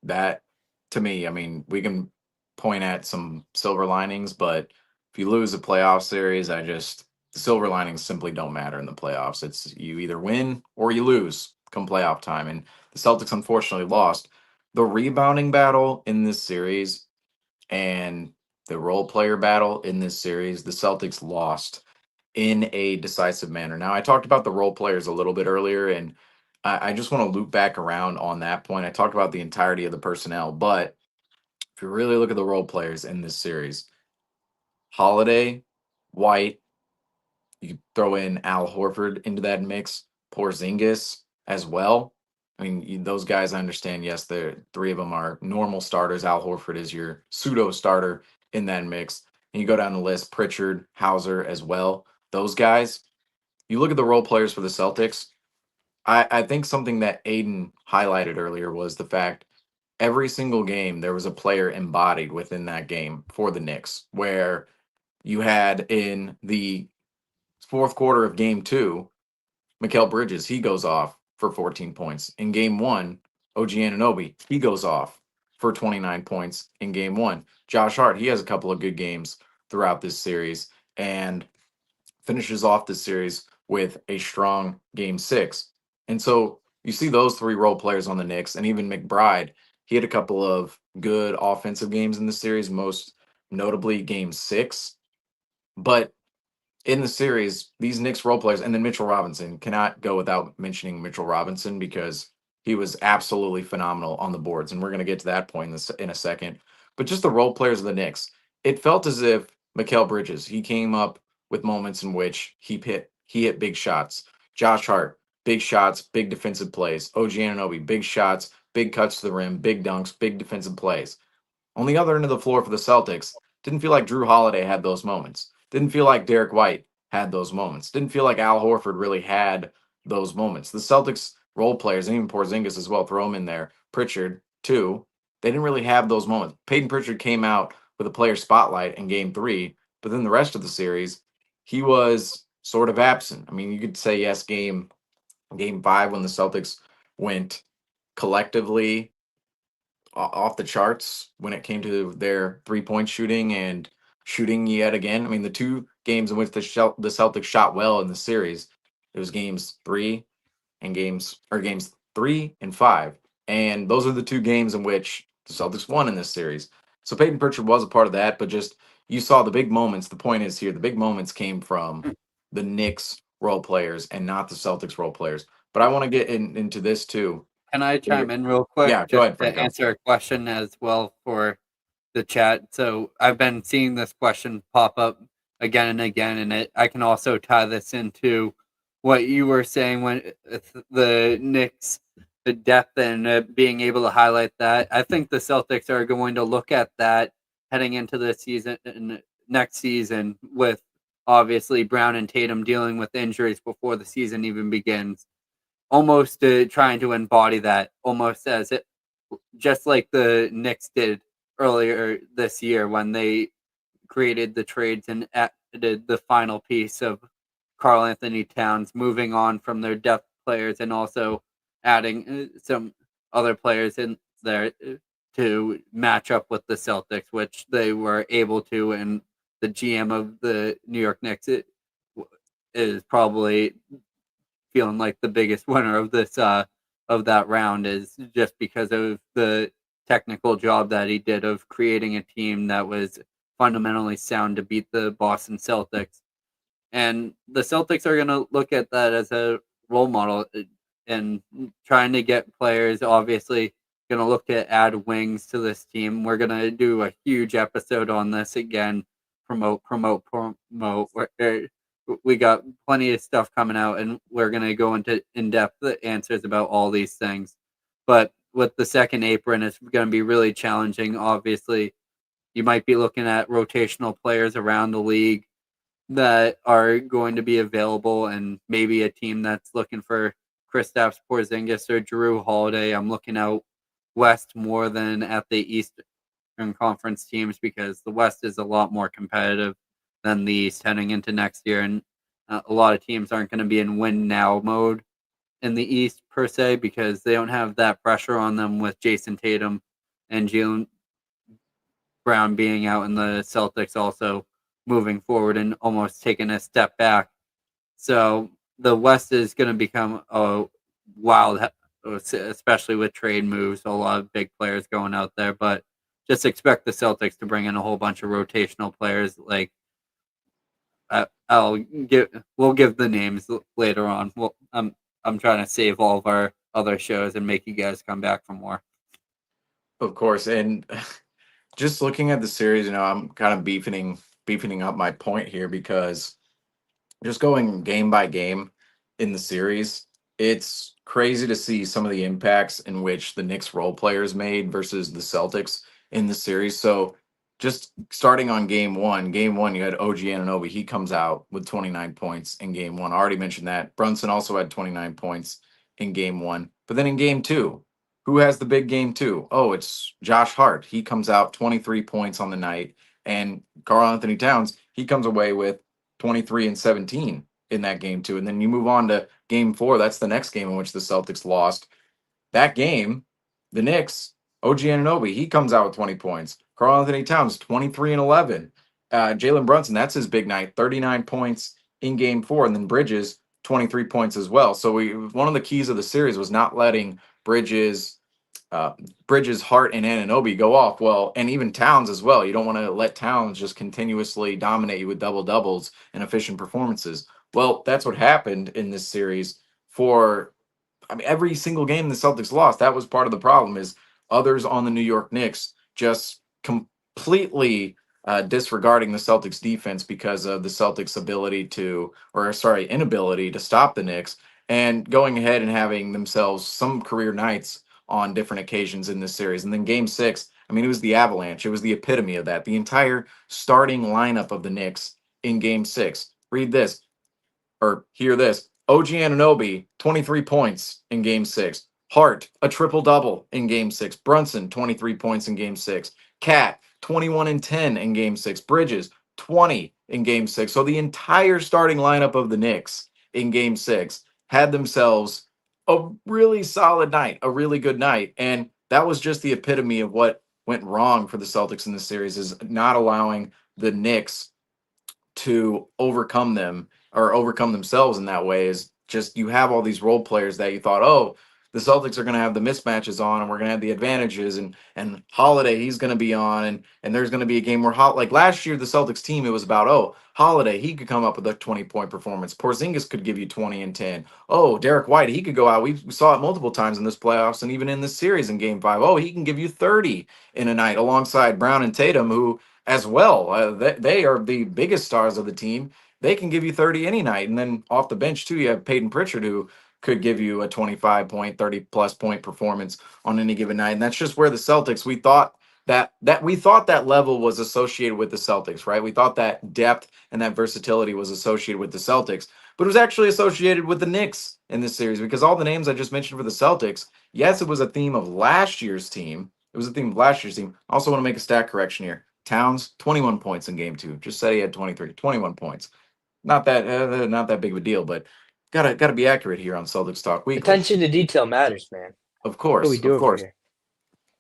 that, to me, I mean, we can point at some silver linings, but if you lose a playoff series, the silver linings simply don't matter in the playoffs. It's you either win or you lose come playoff time. And the Celtics unfortunately lost. The rebounding battle in this series and the role player battle in this series, the Celtics lost in a decisive manner. Now, I talked about the role players a little bit earlier, and I just want to loop back around on that point. I talked about the entirety of the personnel, but if you really look at the role players in this series, Holiday, White, you could throw in Al Horford into that mix, Porzingis as well. I mean, those guys, I understand, yes, the three of them are normal starters. Al Horford is your pseudo starter in that mix. And you go down the list, Pritchard, Hauser as well. Those guys, you look at the role players for the Celtics. I think something that Aidan highlighted earlier was the fact every single game there was a player embodied within that game for the Knicks, where you had in the fourth quarter of game 2, Mikal Bridges, he goes off for 14 points. In game 1, OG Anunoby, he goes off for 29 points in game 1. Josh Hart, he has a couple of good games throughout this series and finishes off this series with a strong game 6. And so you see those three role players on the Knicks, and even McBride, he had a couple of good offensive games in the series, most notably game 6. But in the series, these Knicks role players, and then Mitchell Robinson, cannot go without mentioning Mitchell Robinson, because he was absolutely phenomenal on the boards. And we're going to get to that point in a second. But just the role players of the Knicks, it felt as if Mikal Bridges, he came up with moments in which he hit big shots. Josh Hart, big shots, big defensive plays. OG Anunoby, big shots, big cuts to the rim, big dunks, big defensive plays. On the other end of the floor for the Celtics, didn't feel like Drew Holiday had those moments. Didn't feel like Derek White had those moments. Didn't feel like Al Horford really had those moments. The Celtics role players, and even Porzingis as well, throw him in there. Pritchard, too. They didn't really have those moments. Peyton Pritchard came out with a player spotlight in game 3, but then the rest of the series, he was sort of absent. I mean, you could say, yes, game 5 when the Celtics went collectively off the charts when it came to their 3-point shooting and shooting yet again. I mean, the two games in which the Celtics shot well in the series, it was games 3 and games 3 and 5. And those are the two games in which the Celtics won in this series. So Peyton Pritchard was a part of that, but just you saw the big moments. The point is here, the big moments came from the Knicks role players and not the Celtics role players. But I want to get into this too. Can I chime in real quick? Yeah, go just ahead, to Franco. answer a question as well for the chat. So I've been seeing this question pop up again and again, and I can also tie this into what you were saying when the Knicks, the depth and being able to highlight that. I think the Celtics are going to look at that heading into the season, next season, with obviously Brown and Tatum dealing with injuries before the season even begins. Almost trying to embody that, almost as it, just like the Knicks did earlier this year when they created the trades and added the final piece of Karl Anthony Towns, moving on from their depth players and also adding some other players in there to match up with the Celtics, which they were able to. And the GM of the New York Knicks is probably feeling like the biggest winner of this of that round, is just because of the technical job that he did of creating a team that was fundamentally sound to beat the Boston Celtics. And the Celtics are going to look at that as a role model and trying to get players, obviously going to look to add wings to this team. We're going to do a huge episode on this again. Promote. We got plenty of stuff coming out, and we're going to go into in-depth answers about all these things. But with the second apron, it's going to be really challenging. Obviously, you might be looking at rotational players around the league that are going to be available, and maybe a team that's looking for Kristaps Porzingis or Jrue Holiday. I'm looking out west more than at the Eastern Conference teams, because the West is a lot more competitive than the East heading into next year, and a lot of teams aren't going to be in win now mode in the East per se, because they don't have that pressure on them with Jason Tatum and Jalen Brown being out, and the Celtics also moving forward and almost taking a step back. So the West is going to become a wild, especially with trade moves, a lot of big players going out there. But just expect the Celtics to bring in a whole bunch of rotational players. Like we'll give the names later on. I'm trying to save all of our other shows and make you guys come back for more. Of course, and just looking at the series, I'm kind of beefing up my point here, because just going game by game in the series, it's crazy to see some of the impacts in which the Knicks role players made versus the Celtics in the series. So just starting on game one, you had OG Anunoby. He comes out with 29 points in game one. I already mentioned that. Brunson also had 29 points in game one. But then in game two, who has the big game two? Oh, it's Josh Hart. He comes out 23 points on the night. And Karl Anthony Towns, he comes away with 23 and 17 in that game too. And then you move on to game four. That's the next game in which the Celtics lost. That game, the Knicks, OG Anunoby, he comes out with 20 points. Karl Anthony Towns, 23 and 11. Jalen Brunson, that's his big night, 39 points in game four. And then Bridges, 23 points as well. So one of the keys of the series was not letting Bridges, Hart, and Anunoby go off. Well, and even Towns as well. You don't want to let Towns just continuously dominate you with double doubles and efficient performances. Well, that's what happened in this series for, every single game the Celtics lost. That was part of the problem, is others on the New York Knicks just completely disregarding the Celtics defense because of the Celtics inability to stop the Knicks, and going ahead and having themselves some career nights on different occasions in this series. And then game six, it was the avalanche. It was the epitome of that. The entire starting lineup of the Knicks in game six. Read this, or hear this. OG Anunoby, 23 points in game six. Hart, a triple-double in game six. Brunson, 23 points in game six. Cat, 21 and 10 in game six. Bridges, 20 in game six. So the entire starting lineup of the Knicks in game six had themselves a really solid night, a really good night. And that was just the epitome of what went wrong for the Celtics in this series, is not allowing the Knicks to overcome them or overcome themselves in that way. Is just, you have all these role players that you thought, oh, the Celtics are going to have the mismatches on, and we're going to have the advantages, and Holiday, he's going to be on, and there's going to be a game where like last year the Celtics team, it was about, oh, Holiday, he could come up with a 20-point performance. Porzingis could give you 20 and 10. Oh, Derek White, he could go out. We saw it multiple times in this playoffs and even in this series in Game 5. Oh, he can give you 30 in a night alongside Brown and Tatum, who as well, they are the biggest stars of the team. They can give you 30 any night. And then off the bench, too, you have Peyton Pritchard, who could give you a 25-point, 30-plus point performance on any given night. And that's just where the Celtics, we thought that level was associated with the Celtics, right? We thought that depth and that versatility was associated with the Celtics, but it was actually associated with the Knicks in this series, because all the names I just mentioned for the Celtics, yes, it was a theme of last year's team. It was a theme of last year's team. I also want to make a stat correction here. Towns, 21 points in game 2. Just said he had 21 points. Not that big of a deal, but gotta be accurate here on Celtics Talk Weekly. Attention to detail matters, man. Of What course, we do of over course. here.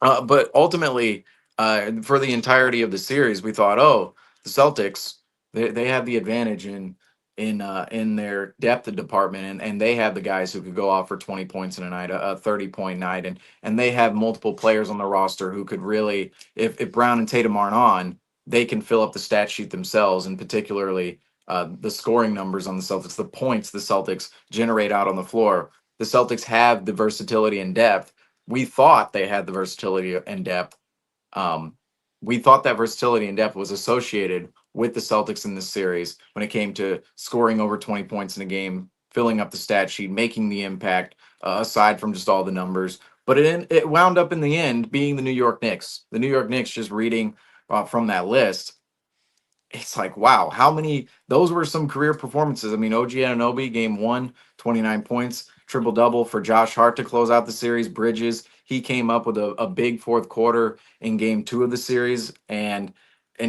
But ultimately, for the entirety of the series, we thought, oh, the Celtics, they have the advantage in their depth department, and they have the guys who could go off for 20 points in a night, a 30-point night, and they have multiple players on the roster who could really, if Brown and Tatum aren't on, they can fill up the stat sheet themselves, and particularly the scoring numbers on the Celtics, the points the Celtics generate out on the floor. The Celtics have the versatility and depth. We thought they had the versatility and depth. Um, we thought that versatility and depth was associated with the Celtics in this series when it came to scoring over 20 points in a game, filling up the stat sheet, making the impact, aside from just all the numbers. But it wound up in the end being the New York Knicks. The New York Knicks, just reading from that list, it's like, wow, how many, those were some career performances. I mean, OG Anunoby, game 1, 29 points, triple double for Josh Hart to close out the series. Bridges, he came up with a big fourth quarter in game 2 of the series. And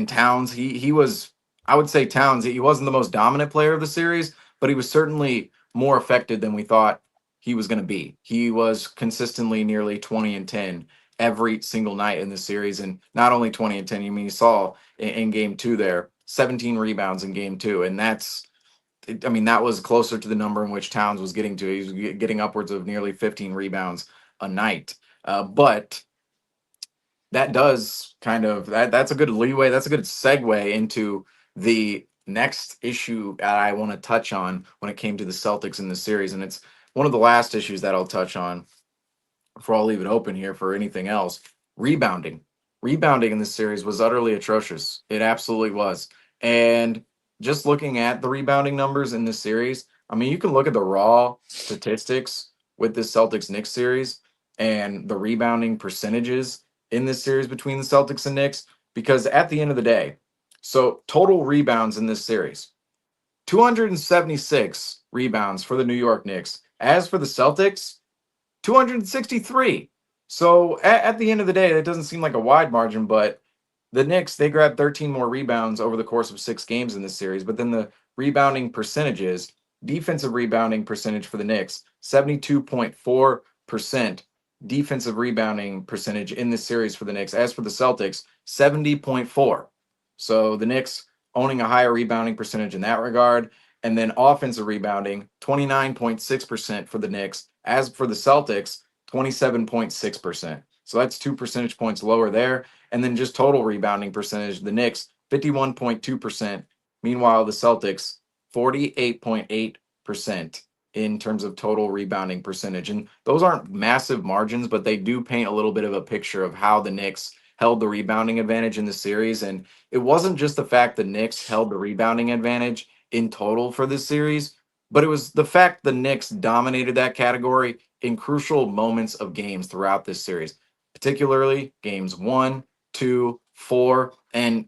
Towns, he was, I would say Towns, he wasn't the most dominant player of the series, but he was certainly more effective than we thought he was going to be. He was consistently nearly 20 and 10 every single night in the series. And not only 20 and 10, you mean, you saw in game 2 there, 17 rebounds in game 2. And that was closer to the number in which Towns was getting to. He was getting upwards of nearly 15 rebounds a night. But that does that's a good leeway. That's a good segue into the next issue that I want to touch on when it came to the Celtics in the series. And it's one of the last issues that I'll touch on before I'll leave it open here for anything else. Rebounding. Rebounding in this series was utterly atrocious. It absolutely was. And just looking at the rebounding numbers in this series, I mean, you can look at the raw statistics with this Celtics Knicks series and the rebounding percentages in this series between the Celtics and Knicks, because at the end of the day, so total rebounds in this series, 276 rebounds for the New York Knicks. As for the Celtics, 263. So at the end of the day, that doesn't seem like a wide margin, but the Knicks, they grabbed 13 more rebounds over the course of 6 games in this series. But then the rebounding percentages, defensive rebounding percentage for the Knicks, 72.4% defensive rebounding percentage in this series for the Knicks. As for the Celtics, 70.4. So the Knicks owning a higher rebounding percentage in that regard. And then offensive rebounding, 29.6% for the Knicks. As for the Celtics, 27.6%. So that's 2 percentage points lower there. And then just total rebounding percentage, the Knicks, 51.2%. Meanwhile, the Celtics, 48.8% in terms of total rebounding percentage. And those aren't massive margins, but they do paint a little bit of a picture of how the Knicks held the rebounding advantage in the series. And it wasn't just the fact the Knicks held the rebounding advantage in total for this series, but it was the fact the Knicks dominated that category in crucial moments of games throughout this series, particularly games 1, 2, 4, and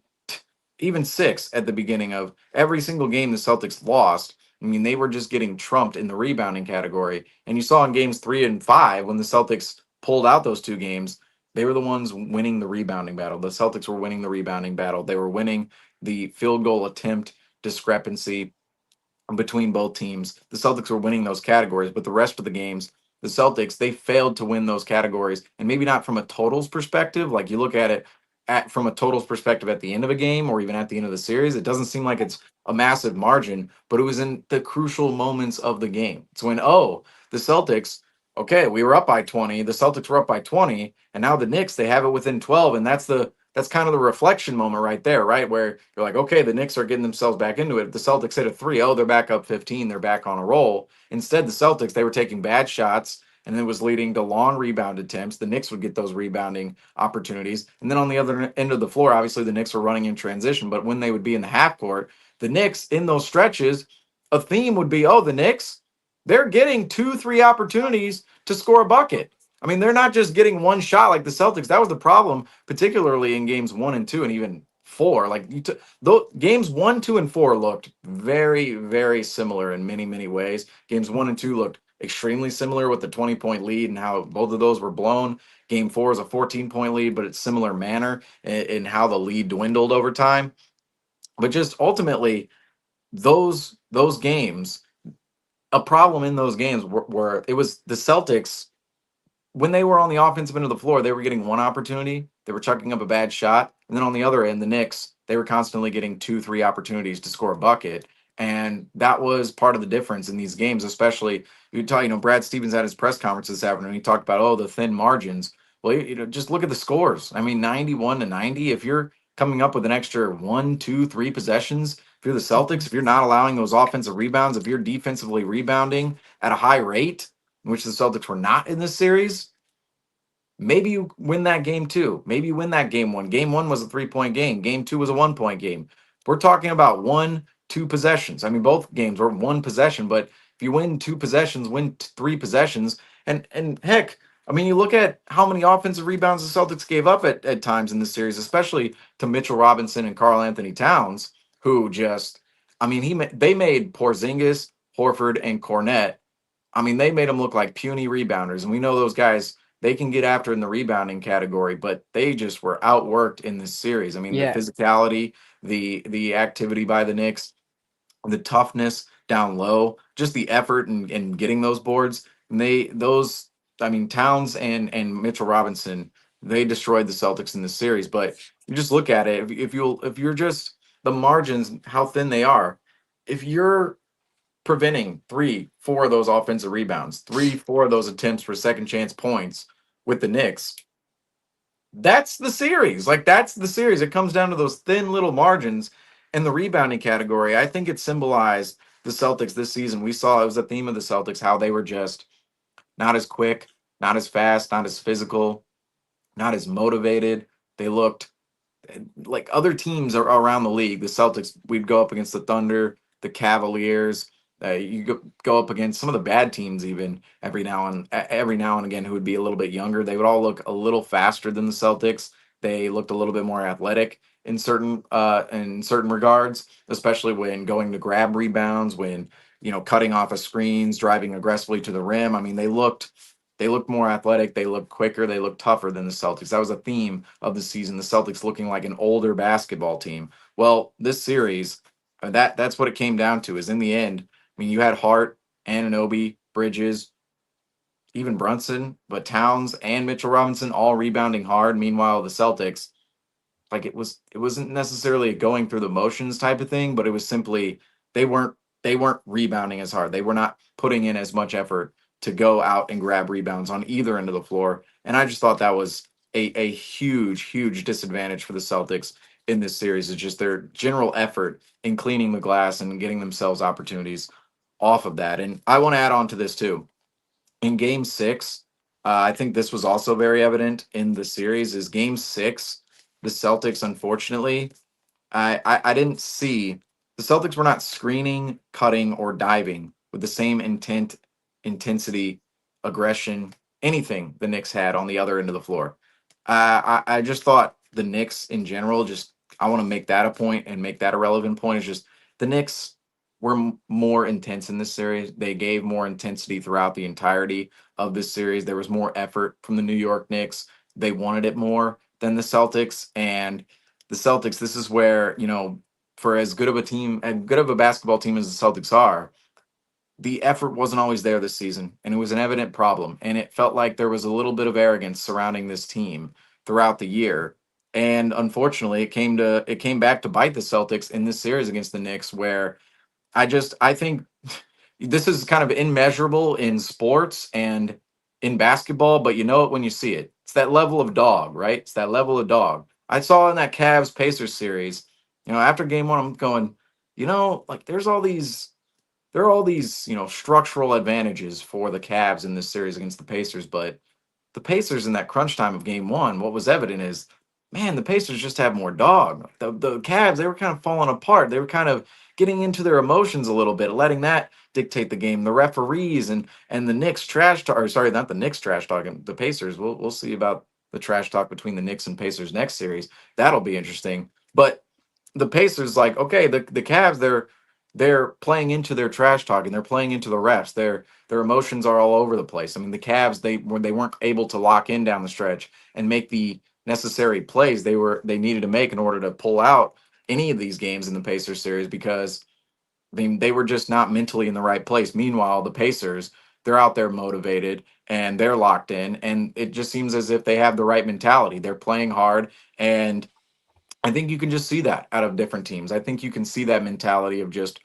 even 6 at the beginning of every single game the Celtics lost. I mean, they were just getting trumped in the rebounding category. And you saw in games 3 and 5, when the Celtics pulled out those 2 games, they were the ones winning the rebounding battle. The Celtics were winning the rebounding battle. They were winning the field goal attempt discrepancy between both teams. The Celtics were winning those categories, but the rest of the games, the Celtics, they failed to win those categories. And maybe not from a totals perspective. Like you look at it from a totals perspective at the end of a game or even at the end of the series, it doesn't seem like it's a massive margin, but it was in the crucial moments of the game. It's when, the Celtics, okay, we were up by 20, the Celtics were up by 20, and now the Knicks, they have it within 12, and that's kind of the reflection moment right there, right? Where you're like, okay, the Knicks are getting themselves back into it. If the Celtics hit a 3, oh, they're back up 15, they're back on a roll. Instead, the Celtics, they were taking bad shots, and it was leading to long rebound attempts. The Knicks would get those rebounding opportunities. And then on the other end of the floor, obviously the Knicks were running in transition, but when they would be in the half court, the Knicks in those stretches, a theme would be, oh, the Knicks, they're getting 2, 3 opportunities to score a bucket. I mean, they're not just getting one shot like the Celtics. That was the problem, particularly in games 1 and 2, and even 4. Like you took those games 1, 2, and 4 looked very, very similar in many, many ways. Games 1 and 2 looked extremely similar with the 20-point lead and how both of those were blown. Game 4 is a 14-point lead, but it's similar manner in how the lead dwindled over time. But just ultimately, those games, a problem in those games were it was the Celtics when they were on the offensive end of the floor, they were getting one opportunity, they were chucking up a bad shot, and then on the other end, the Knicks, they were constantly getting 2, 3 opportunities to score a bucket, and that was part of the difference in these games. Especially Brad Stevens had his press conference this afternoon. He talked about the thin margins. Well, just look at the scores. I mean, 91-90. If you're coming up with an extra 1, 2, 3 possessions, if you're the Celtics, if you're not allowing those offensive rebounds, if you're defensively rebounding at a high rate, which the Celtics were not in this series, maybe you win that game too. Maybe you win that game 1. Game 1 was a 3-point game. Game 2 was a 1-point game. We're talking about 1, 2 possessions. I mean, both games were 1 possession, but if you win 2 possessions, win 3 possessions, and heck, I mean, you look at how many offensive rebounds the Celtics gave up at times in this series, especially to Mitchell Robinson and Karl Anthony Towns, who just, I mean, they made Porzingis, Horford, and Cornette. I mean, they made them look like puny rebounders, and we know those guys, they can get after in the rebounding category, but they just were outworked in this series. I mean, the Yeah, physicality, the activity by the Knicks, the toughness down low, just the effort in getting those boards. And I mean, Towns and Mitchell Robinson, they destroyed the Celtics in this series. But you just look at it, if you're just the margins, how thin they are, if you're preventing 3, 4 of those offensive rebounds, 3, 4 of those attempts for second chance points with the Knicks, that's the series. Like that's the series. It comes down to those thin little margins in the rebounding category. I think it symbolized the Celtics this season. We saw it was a theme of the Celtics, how they were just not as quick, not as fast, not as physical, not as motivated. They looked like other teams are around the league. The Celtics, we'd go up against the Thunder, the Cavaliers. You go up against some of the bad teams even every now and again who would be a little bit younger. They would all look a little faster than the Celtics. They looked a little bit more athletic in certain regards, especially when going to grab rebounds, when cutting off of screens, driving aggressively to the rim. I mean, they looked more athletic, they looked quicker, they looked tougher than the Celtics. That was a theme of the season, the Celtics looking like an older basketball team. Well, this series, that's what it came down to, is in the end, I mean, you had Hart, Anunoby, Bridges, even Brunson, but Towns and Mitchell Robinson all rebounding hard. Meanwhile, the Celtics, like it wasn't necessarily a going through the motions type of thing, but it was simply they weren't rebounding as hard. They were not putting in as much effort to go out and grab rebounds on either end of the floor. And I just thought that was a huge, huge disadvantage for the Celtics in this series, is just their general effort in cleaning the glass and getting themselves opportunities off of that. And I want to add on to this too. In game 6, I think this was also very evident in the series, is game 6, the Celtics, unfortunately, I didn't see the Celtics were not screening, cutting, or diving with the same intensity, aggression, anything the Knicks had on the other end of the floor. I just thought the Knicks in general, just I want to make that a point and make that a relevant point, is just the Knicks were more intense in this series. They gave more intensity throughout the entirety of this series. There was more effort from the New York Knicks. They wanted it more than the Celtics. And the Celtics, this is where, for as good of a team, as good of a basketball team as the Celtics are, the effort wasn't always there this season, and it was an evident problem. And it felt like there was a little bit of arrogance surrounding this team throughout the year. And unfortunately, it came back to bite the Celtics in this series against the Knicks, where I think this is kind of immeasurable in sports, and in basketball, but you know it when you see it. It's that level of dog, right? It's that level of dog. I saw in that Cavs Pacers series, after game one, I'm going, like there are all these, structural advantages for the Cavs in this series against the Pacers, but the Pacers in that crunch time of game one, what was evident is, man, the Pacers just have more dog. The Cavs, they were kind of falling apart. They were kind of getting into their emotions a little bit, letting that dictate the game. The referees and the Knicks trash talk, or sorry, not the Knicks trash talking, the Pacers. We'll see about the trash talk between the Knicks and Pacers next series. That'll be interesting. But the Pacers, like, okay, the Cavs, they're playing into their trash talk and they're playing into the refs. Their emotions are all over the place. I mean, the Cavs, they weren't able to lock in down the stretch and make the necessary plays they needed to make in order to pull out any of these games in the Pacers series, because they were just not mentally in the right place. Meanwhile, the Pacers, they're out there motivated and they're locked in, and it just seems as if they have the right mentality. They're playing hard, and I think you can just see that out of different teams. I think you can see that mentality of just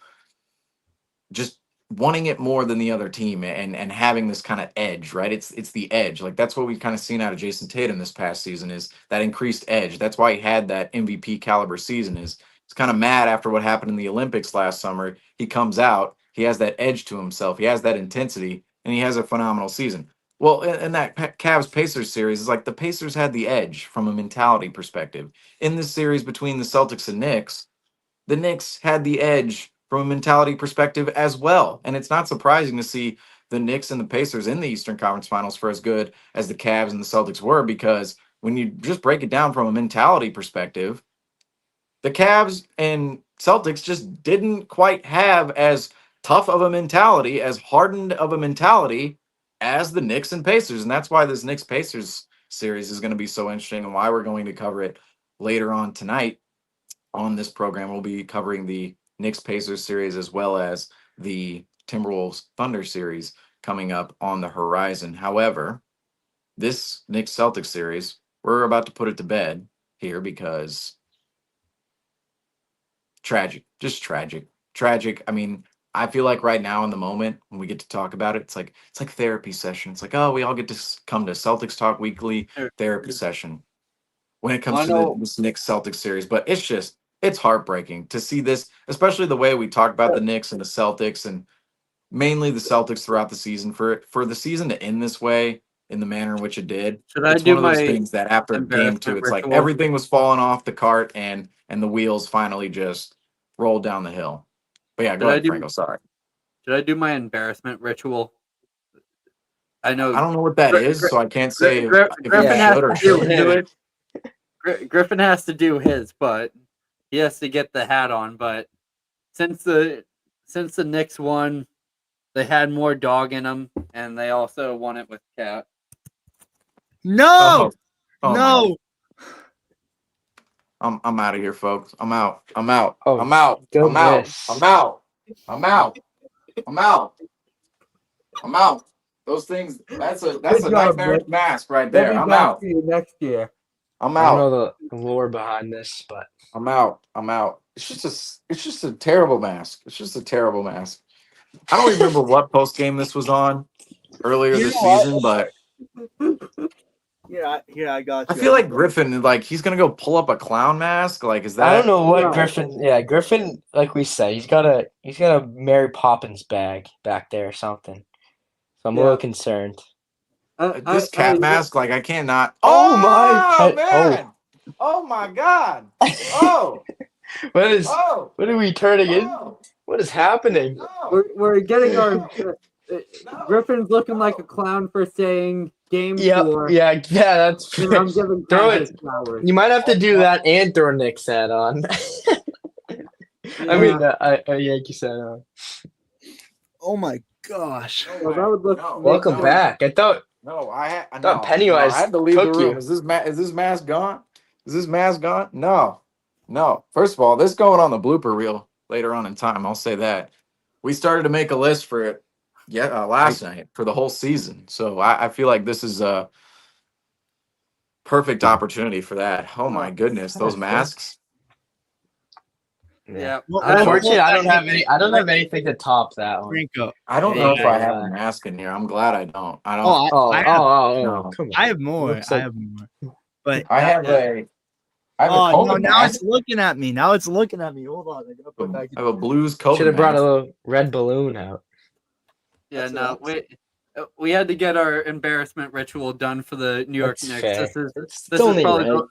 wanting it more than the other team, and having this kind of edge, right? It's the edge. Like, that's what we've kind of seen out of Jason Tatum this past season, is that increased edge. That's why he had that MVP caliber season. Is he's kind of mad after what happened in the Olympics last summer. He comes out, he has that edge to himself, he has that intensity, and he has a phenomenal season. Well, in that Cavs Pacers series, is like the Pacers had the edge from a mentality perspective. In this series between the Celtics and Knicks, the Knicks had the edge from a mentality perspective as well. And it's not surprising to see the Knicks and the Pacers in the Eastern Conference Finals for as good as the Cavs and the Celtics were, because when you just break it down from a mentality perspective, the Cavs and Celtics just didn't quite have as tough of a mentality, as hardened of a mentality as the Knicks and Pacers. And that's why this Knicks Pacers series is going to be so interesting, and why we're going to cover it later on tonight. On this program, we'll be covering the Knicks Pacers series as well as the Timberwolves Thunder series coming up on the horizon. However, this Knicks Celtics series, we're about to put it to bed here, because tragic, just tragic. Tragic. I mean, I feel like right now in the moment when we get to talk about it, it's like therapy session. It's like, oh, we all get to come to Celtics Talk Weekly therapy session when it comes to this Knicks Celtics series. But it's heartbreaking to see this, especially the way we talk about the Knicks and the Celtics, and mainly the Celtics throughout the season. For the season to end this way, in the manner in which it did, it's one of those things that after game two, it's like everything was falling off the cart, and the wheels finally just rolled down the hill. But yeah, go ahead, Franco. Sorry. Should I do my embarrassment ritual? I know. I don't know what that is, so I can't say if Griffin you has should or to do shouldn't. Griffin has to do his, but he has to get the hat on. But since the Knicks won, they had more dog in them, and they also won it with Cat. No, Oh no. I'm out of here, folks. I'm out. I'm out. Oh, I'm out. I'm out. goodness. I'm out. I'm out. I'm out. I'm out. Those things. That's a job, nightmare Nick. mask right there. I'm out. Next year. I'm I don't out. know the lore behind this, but I'm out. I'm out. It's just a terrible mask. It's just a terrible mask. I don't remember what post game this was on earlier this season, but Yeah, I got I you. feel like Griffin, like, he's gonna go pull up a clown mask. Like, is that? I don't know what No. Griffin. Yeah, Griffin, like we said, he's got a Mary Poppins bag back there or something. So I'm a little concerned. This cat mask, like, I cannot. Oh my! man! Oh my God! Oh! What is? Oh! What are we turning in? Oh! What is happening? No! We're getting our No! Griffin's looking like a clown for saying game Yep. 4. Yeah. That's. And I'm giving Throw Cat it. his flowers. You might have to do that and throw a Knicks hat on. I mean, a Yankees hat on. Oh my gosh. Well, that would look. Welcome no. back. I thought No, Pennywise I had to leave the took room. you. Is this mask gone? Is this mask gone? No. First of all, this going on the blooper reel later on in time. I'll say that. We started to make a list for it last night for the whole season. So I feel like this is a perfect opportunity for that. Oh my goodness, those masks. Yeah. Well, Unfortunately, I don't have actually, any. I don't have anything to top that one. Franco. I don't know if I have a Yeah. mask in here. I'm glad I don't. I don't. Oh, No. Come on. I have more. Looks I like- have more. But I have a. I have a oh no, COVID now mask. it's looking at me. Now it's looking at me. Hold on, I gotta put it back. I have a Blues COVID Should have brought a mask. little red balloon out. Yeah, That's no, what we had to get our embarrassment ritual done for the New York That's Knicks. fair. This is It's only probably right.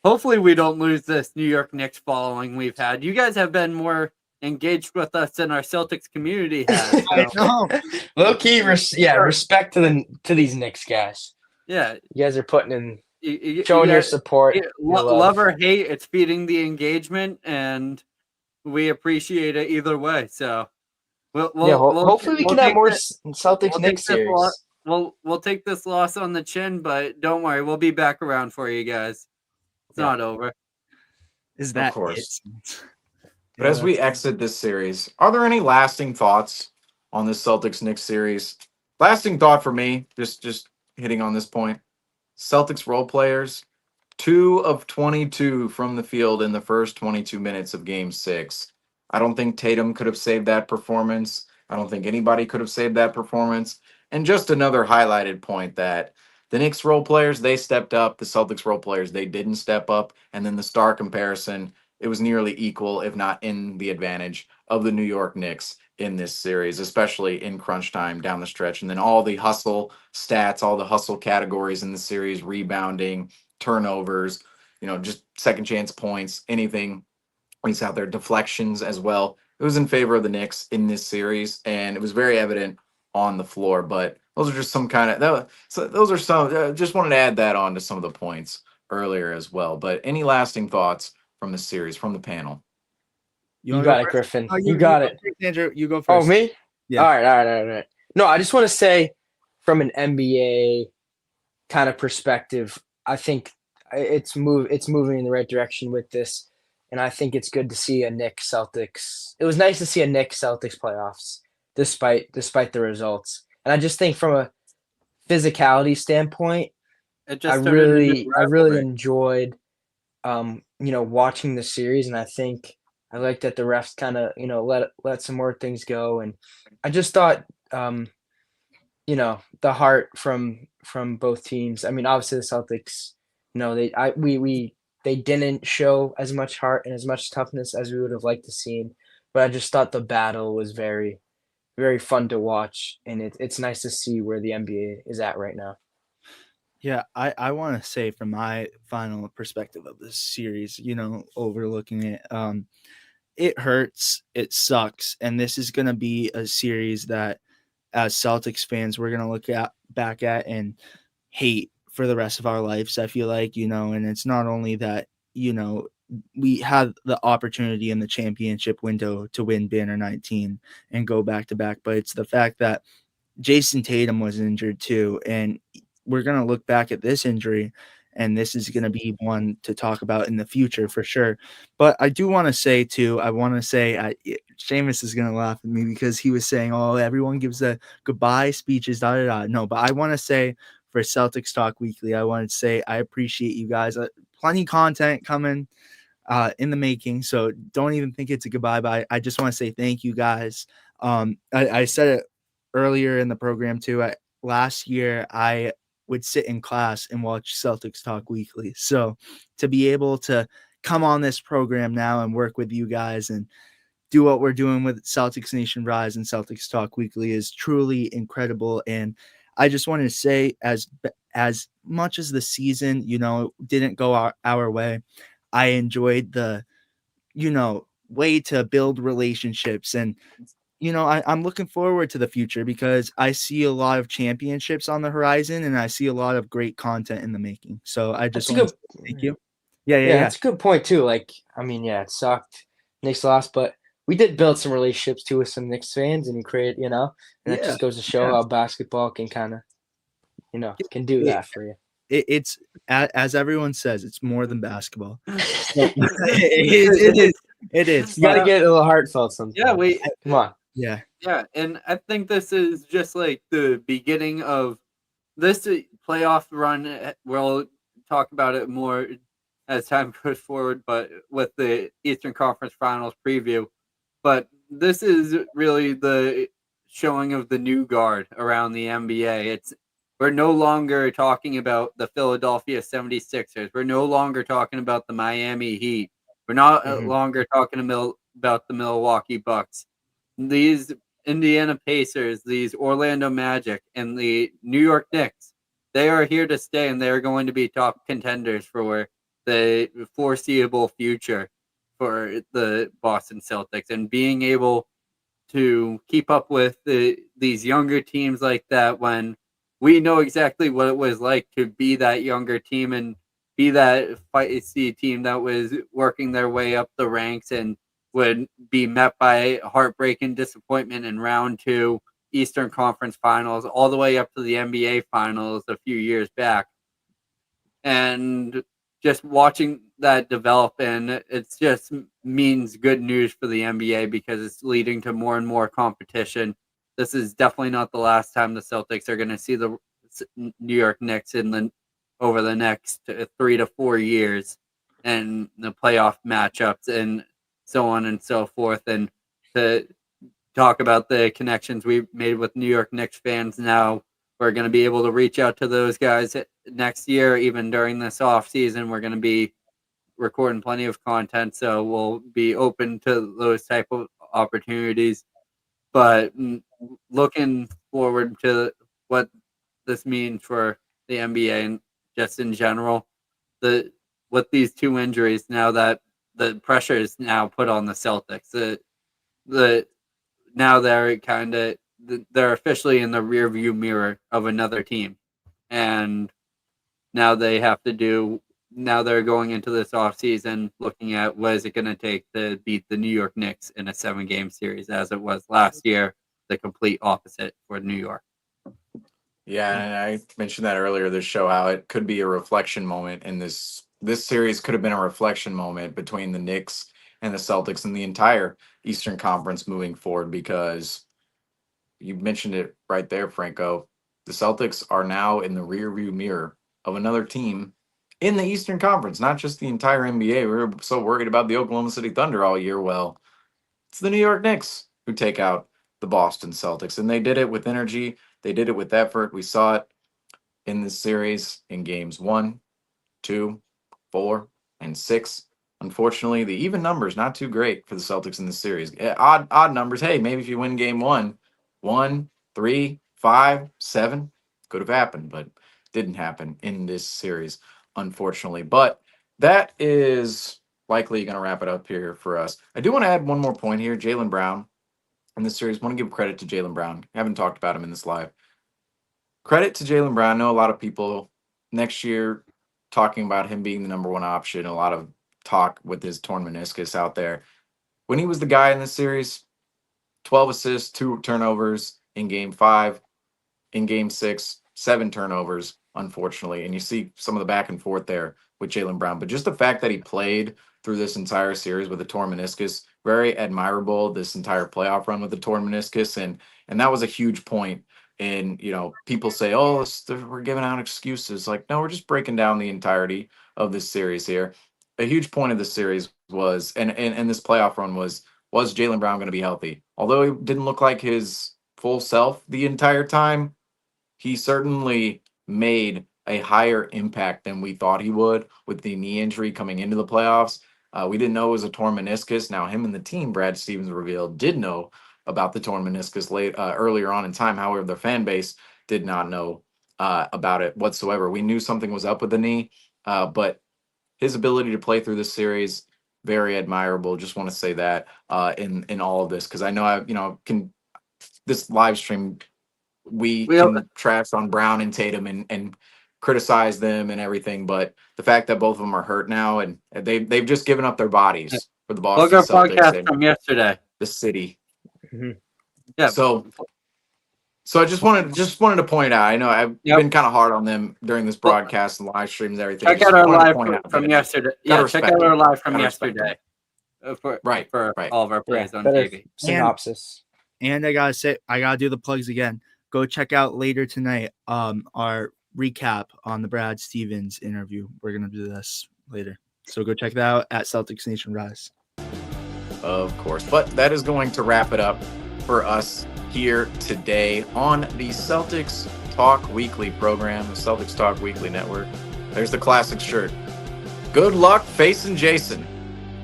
hopefully we don't lose this New York Knicks following we've had. You guys have been more engaged with us than our Celtics community has. I So, know. Low key, respect to these Knicks guys. yeah, You guys are putting in, you showing your guys- support. your love. love or hate, it's feeding the engagement, and we appreciate it either way. So, Hopefully we can have take more this- Celtics we'll Knicks take this series. We'll take this loss on the chin, but don't worry, we'll be back around for you guys. It's not over. Is that course. it? But Yeah, as we that's- exit this series, are there any lasting thoughts on this Celtics Knicks series? Lasting thought for me, just hitting on this point. Celtics role players, 2 of 22 from the field in the first 22 minutes of game 6. I don't think Tatum could have saved that performance. I don't think anybody could have saved that performance. And just another highlighted point that the Knicks role players, they stepped up. The Celtics role players, they didn't step up. And then the star comparison, it was nearly equal, if not in the advantage of the New York Knicks in this series, especially in crunch time down the stretch. And then all the hustle stats, all the hustle categories in the series, rebounding, turnovers, just second chance points, anything. He's out there, deflections as well. It was in favor of the Knicks in this series, and it was very evident on the floor. But those are just some kind of those are some. Just wanted to add that on to some of the points earlier as well. But any lasting thoughts from the series, from the panel? You wanna got go it, first? Griffin. Oh, You got go it. first, Andrew, you go Oh, first. me? Yeah. All right. No, I just want to say, from an NBA kind of perspective, I think it's moving in the right direction with this, and I think it's good to see a Knicks Celtics. It was nice to see a Knicks Celtics playoffs, despite the results. And I just think from a physicality standpoint, It I just started a new really rivalry. enjoyed watching the series, and I think I like that the refs kind of let some more things go, and I just thought the heart from both teams. I mean, obviously the Celtics, they didn't show as much heart and as much toughness as we would have liked to see, but I just thought the battle was very, very fun to watch, and it's nice to see where the NBA is at right now. Yeah, I want to say from my final perspective of this series, overlooking it, it hurts, it sucks, and this is going to be a series that, as Celtics fans, we're going to look back at and hate for the rest of our lives, I feel like, and it's not only that, we had the opportunity in the championship window to win banner 19 and go back to back, but it's the fact that Jason Tatum was injured too, and we're going to look back at this injury, and this is going to be one to talk about in the future for sure. But I do want to say too, Seamus is going to laugh at me because he was saying, oh, everyone gives a goodbye speeches, No, but I want to say for Celtics Talk Weekly, I want to say I appreciate you guys. Plenty content coming in the making, so don't even think it's a goodbye. But I just want to say thank you guys. I said it earlier in the program too. Last year, I would sit in class and watch Celtics Talk Weekly. So to be able to come on this program now and work with you guys and do what we're doing with Celtics Nation Rise and Celtics Talk Weekly is truly incredible. And I just wanted to say, as much as the season, didn't go our way, I enjoyed the, way to build relationships. And I'm looking forward to the future because I see a lot of championships on the horizon and I see a lot of great content in the making. So I just want to say thank you. Yeah. That's a good point too. Like, I mean, yeah, it sucked Knicks lost, but we did build some relationships too with some Knicks fans and create, and that just goes to show how basketball can kind of, can do that for you. It's as everyone says, it's more than basketball. It is. You got to get a little heartfelt sometimes. Yeah, come on. Yeah, and I think this is just like the beginning of this playoff run. We'll talk about it more as time goes forward, but with the Eastern Conference Finals preview. But this is really the showing of the new guard around the NBA. We're no longer talking about the Philadelphia 76ers. We're no longer talking about the Miami Heat. We're not longer talking about the Milwaukee Bucks. These Indiana Pacers, these Orlando Magic, and the New York Knicks, they are here to stay, and they're going to be top contenders for the foreseeable future for the Boston Celtics. And being able to keep up with these younger teams like that, when we know exactly what it was like to be that younger team and be that feisty team that was working their way up the ranks and would be met by heartbreak and disappointment in round 2 Eastern Conference Finals all the way up to the NBA Finals a few years back. And just watching that develop, and it just means good news for the NBA because it's leading to more and more competition. This is definitely not the last time the Celtics are going to see the New York Knicks over the next 3 to 4 years, and the playoff matchups and so on and so forth. And to talk about the connections we've made with New York Knicks fans now, we're going to be able to reach out to those guys next year, even during this off season. We're going to be recording plenty of content, so we'll be open to those type of opportunities. But looking forward to what this means for the NBA and just in general, with these 2 injuries, now that the pressure is now put on the Celtics, now they're officially in the rearview mirror of another team, and now they're going into this offseason looking at what is it going to take to beat the New York Knicks in a 7-game series, as it was last year, the complete opposite for New York. Yeah, and I mentioned that earlier, this show, how it could be a reflection moment in this series could have been a reflection moment between the Knicks and the Celtics and the entire Eastern Conference moving forward, because you mentioned it right there, Franco. The Celtics are now in the rearview mirror of another team in the Eastern Conference, not just the entire NBA. We were so worried about the Oklahoma City Thunder all year. Well, it's the New York Knicks who take out the Boston Celtics, and they did it with energy. They did it with effort. We saw it in this series in games 1, 2, 4, and 6. Unfortunately, the even numbers not too great for the Celtics in this series. Odd numbers. Hey, maybe if you win game 1, 3, 5, 7, could have happened, but didn't happen in this series, unfortunately. But that is likely going to wrap it up here for us. I do want to add one more point here. Jaylen Brown in this series. Want to give credit to Jaylen Brown. I haven't talked about him in this live. Credit to Jaylen Brown. I know a lot of people next year talking about him being the number 1 option. A lot of talk with his torn meniscus out there. When he was the guy in this series, 12 assists, 2 turnovers in game 5. In game 6, 7 turnovers, unfortunately. And you see some of the back and forth there with Jaylen Brown. But just the fact that he played through this entire series with a torn meniscus, very admirable, this entire playoff run with a torn meniscus. And that was a huge point. And, people say, oh, we're giving out excuses. Like, no, we're just breaking down the entirety of this series here. A huge point of this series was, and this playoff run was Jaylen Brown going to be healthy? Although he didn't look like his full self the entire time, he certainly made a higher impact than we thought he would with the knee injury coming into the playoffs. We didn't know it was a torn meniscus. Now, him and the team, Brad Stevens revealed, did know about the torn meniscus earlier on in time. However, the fan base did not know about it whatsoever. We knew something was up with the knee, but his ability to play through this series, very admirable. Just want to say that in all of this, because I know this live stream, we can trash on Brown and Tatum and criticize them and everything, but the fact that both of them are hurt now and they've just given up their bodies for the Boston Celtics podcast and from yesterday, the city. Yeah. So I just wanted to point out. I know I've been kind of hard on them during this broadcast and live streams and everything. Check out our live from yesterday. Yeah, check out our live from yesterday. For all of our plays on TV. Synopsis. And I gotta do the plugs again. Go check out later tonight our recap on the Brad Stevens interview. We're gonna do this later. So go check that out at Celtics Nation Rise. Of course. But that is going to wrap it up for us here today on the Celtics Talk Weekly program, the Celtics Talk Weekly Network. There's the classic shirt. Good luck facing Jason.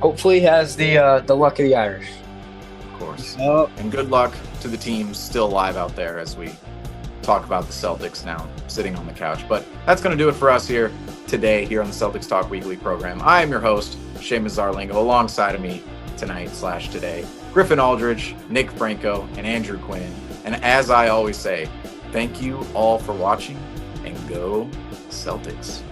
Hopefully he has the luck of the Irish. Of course. Oh, And good luck to the teams still alive out there as we talk about the Celtics now sitting on the couch. But that's going to do it for us here today here on the Celtics Talk Weekly program. I am your host, Seamus Zarlingo, alongside of me tonight/today, Griffin Aldrich, Nick Franco, and Andrew Quinn. And as I always say, thank you all for watching, and go Celtics.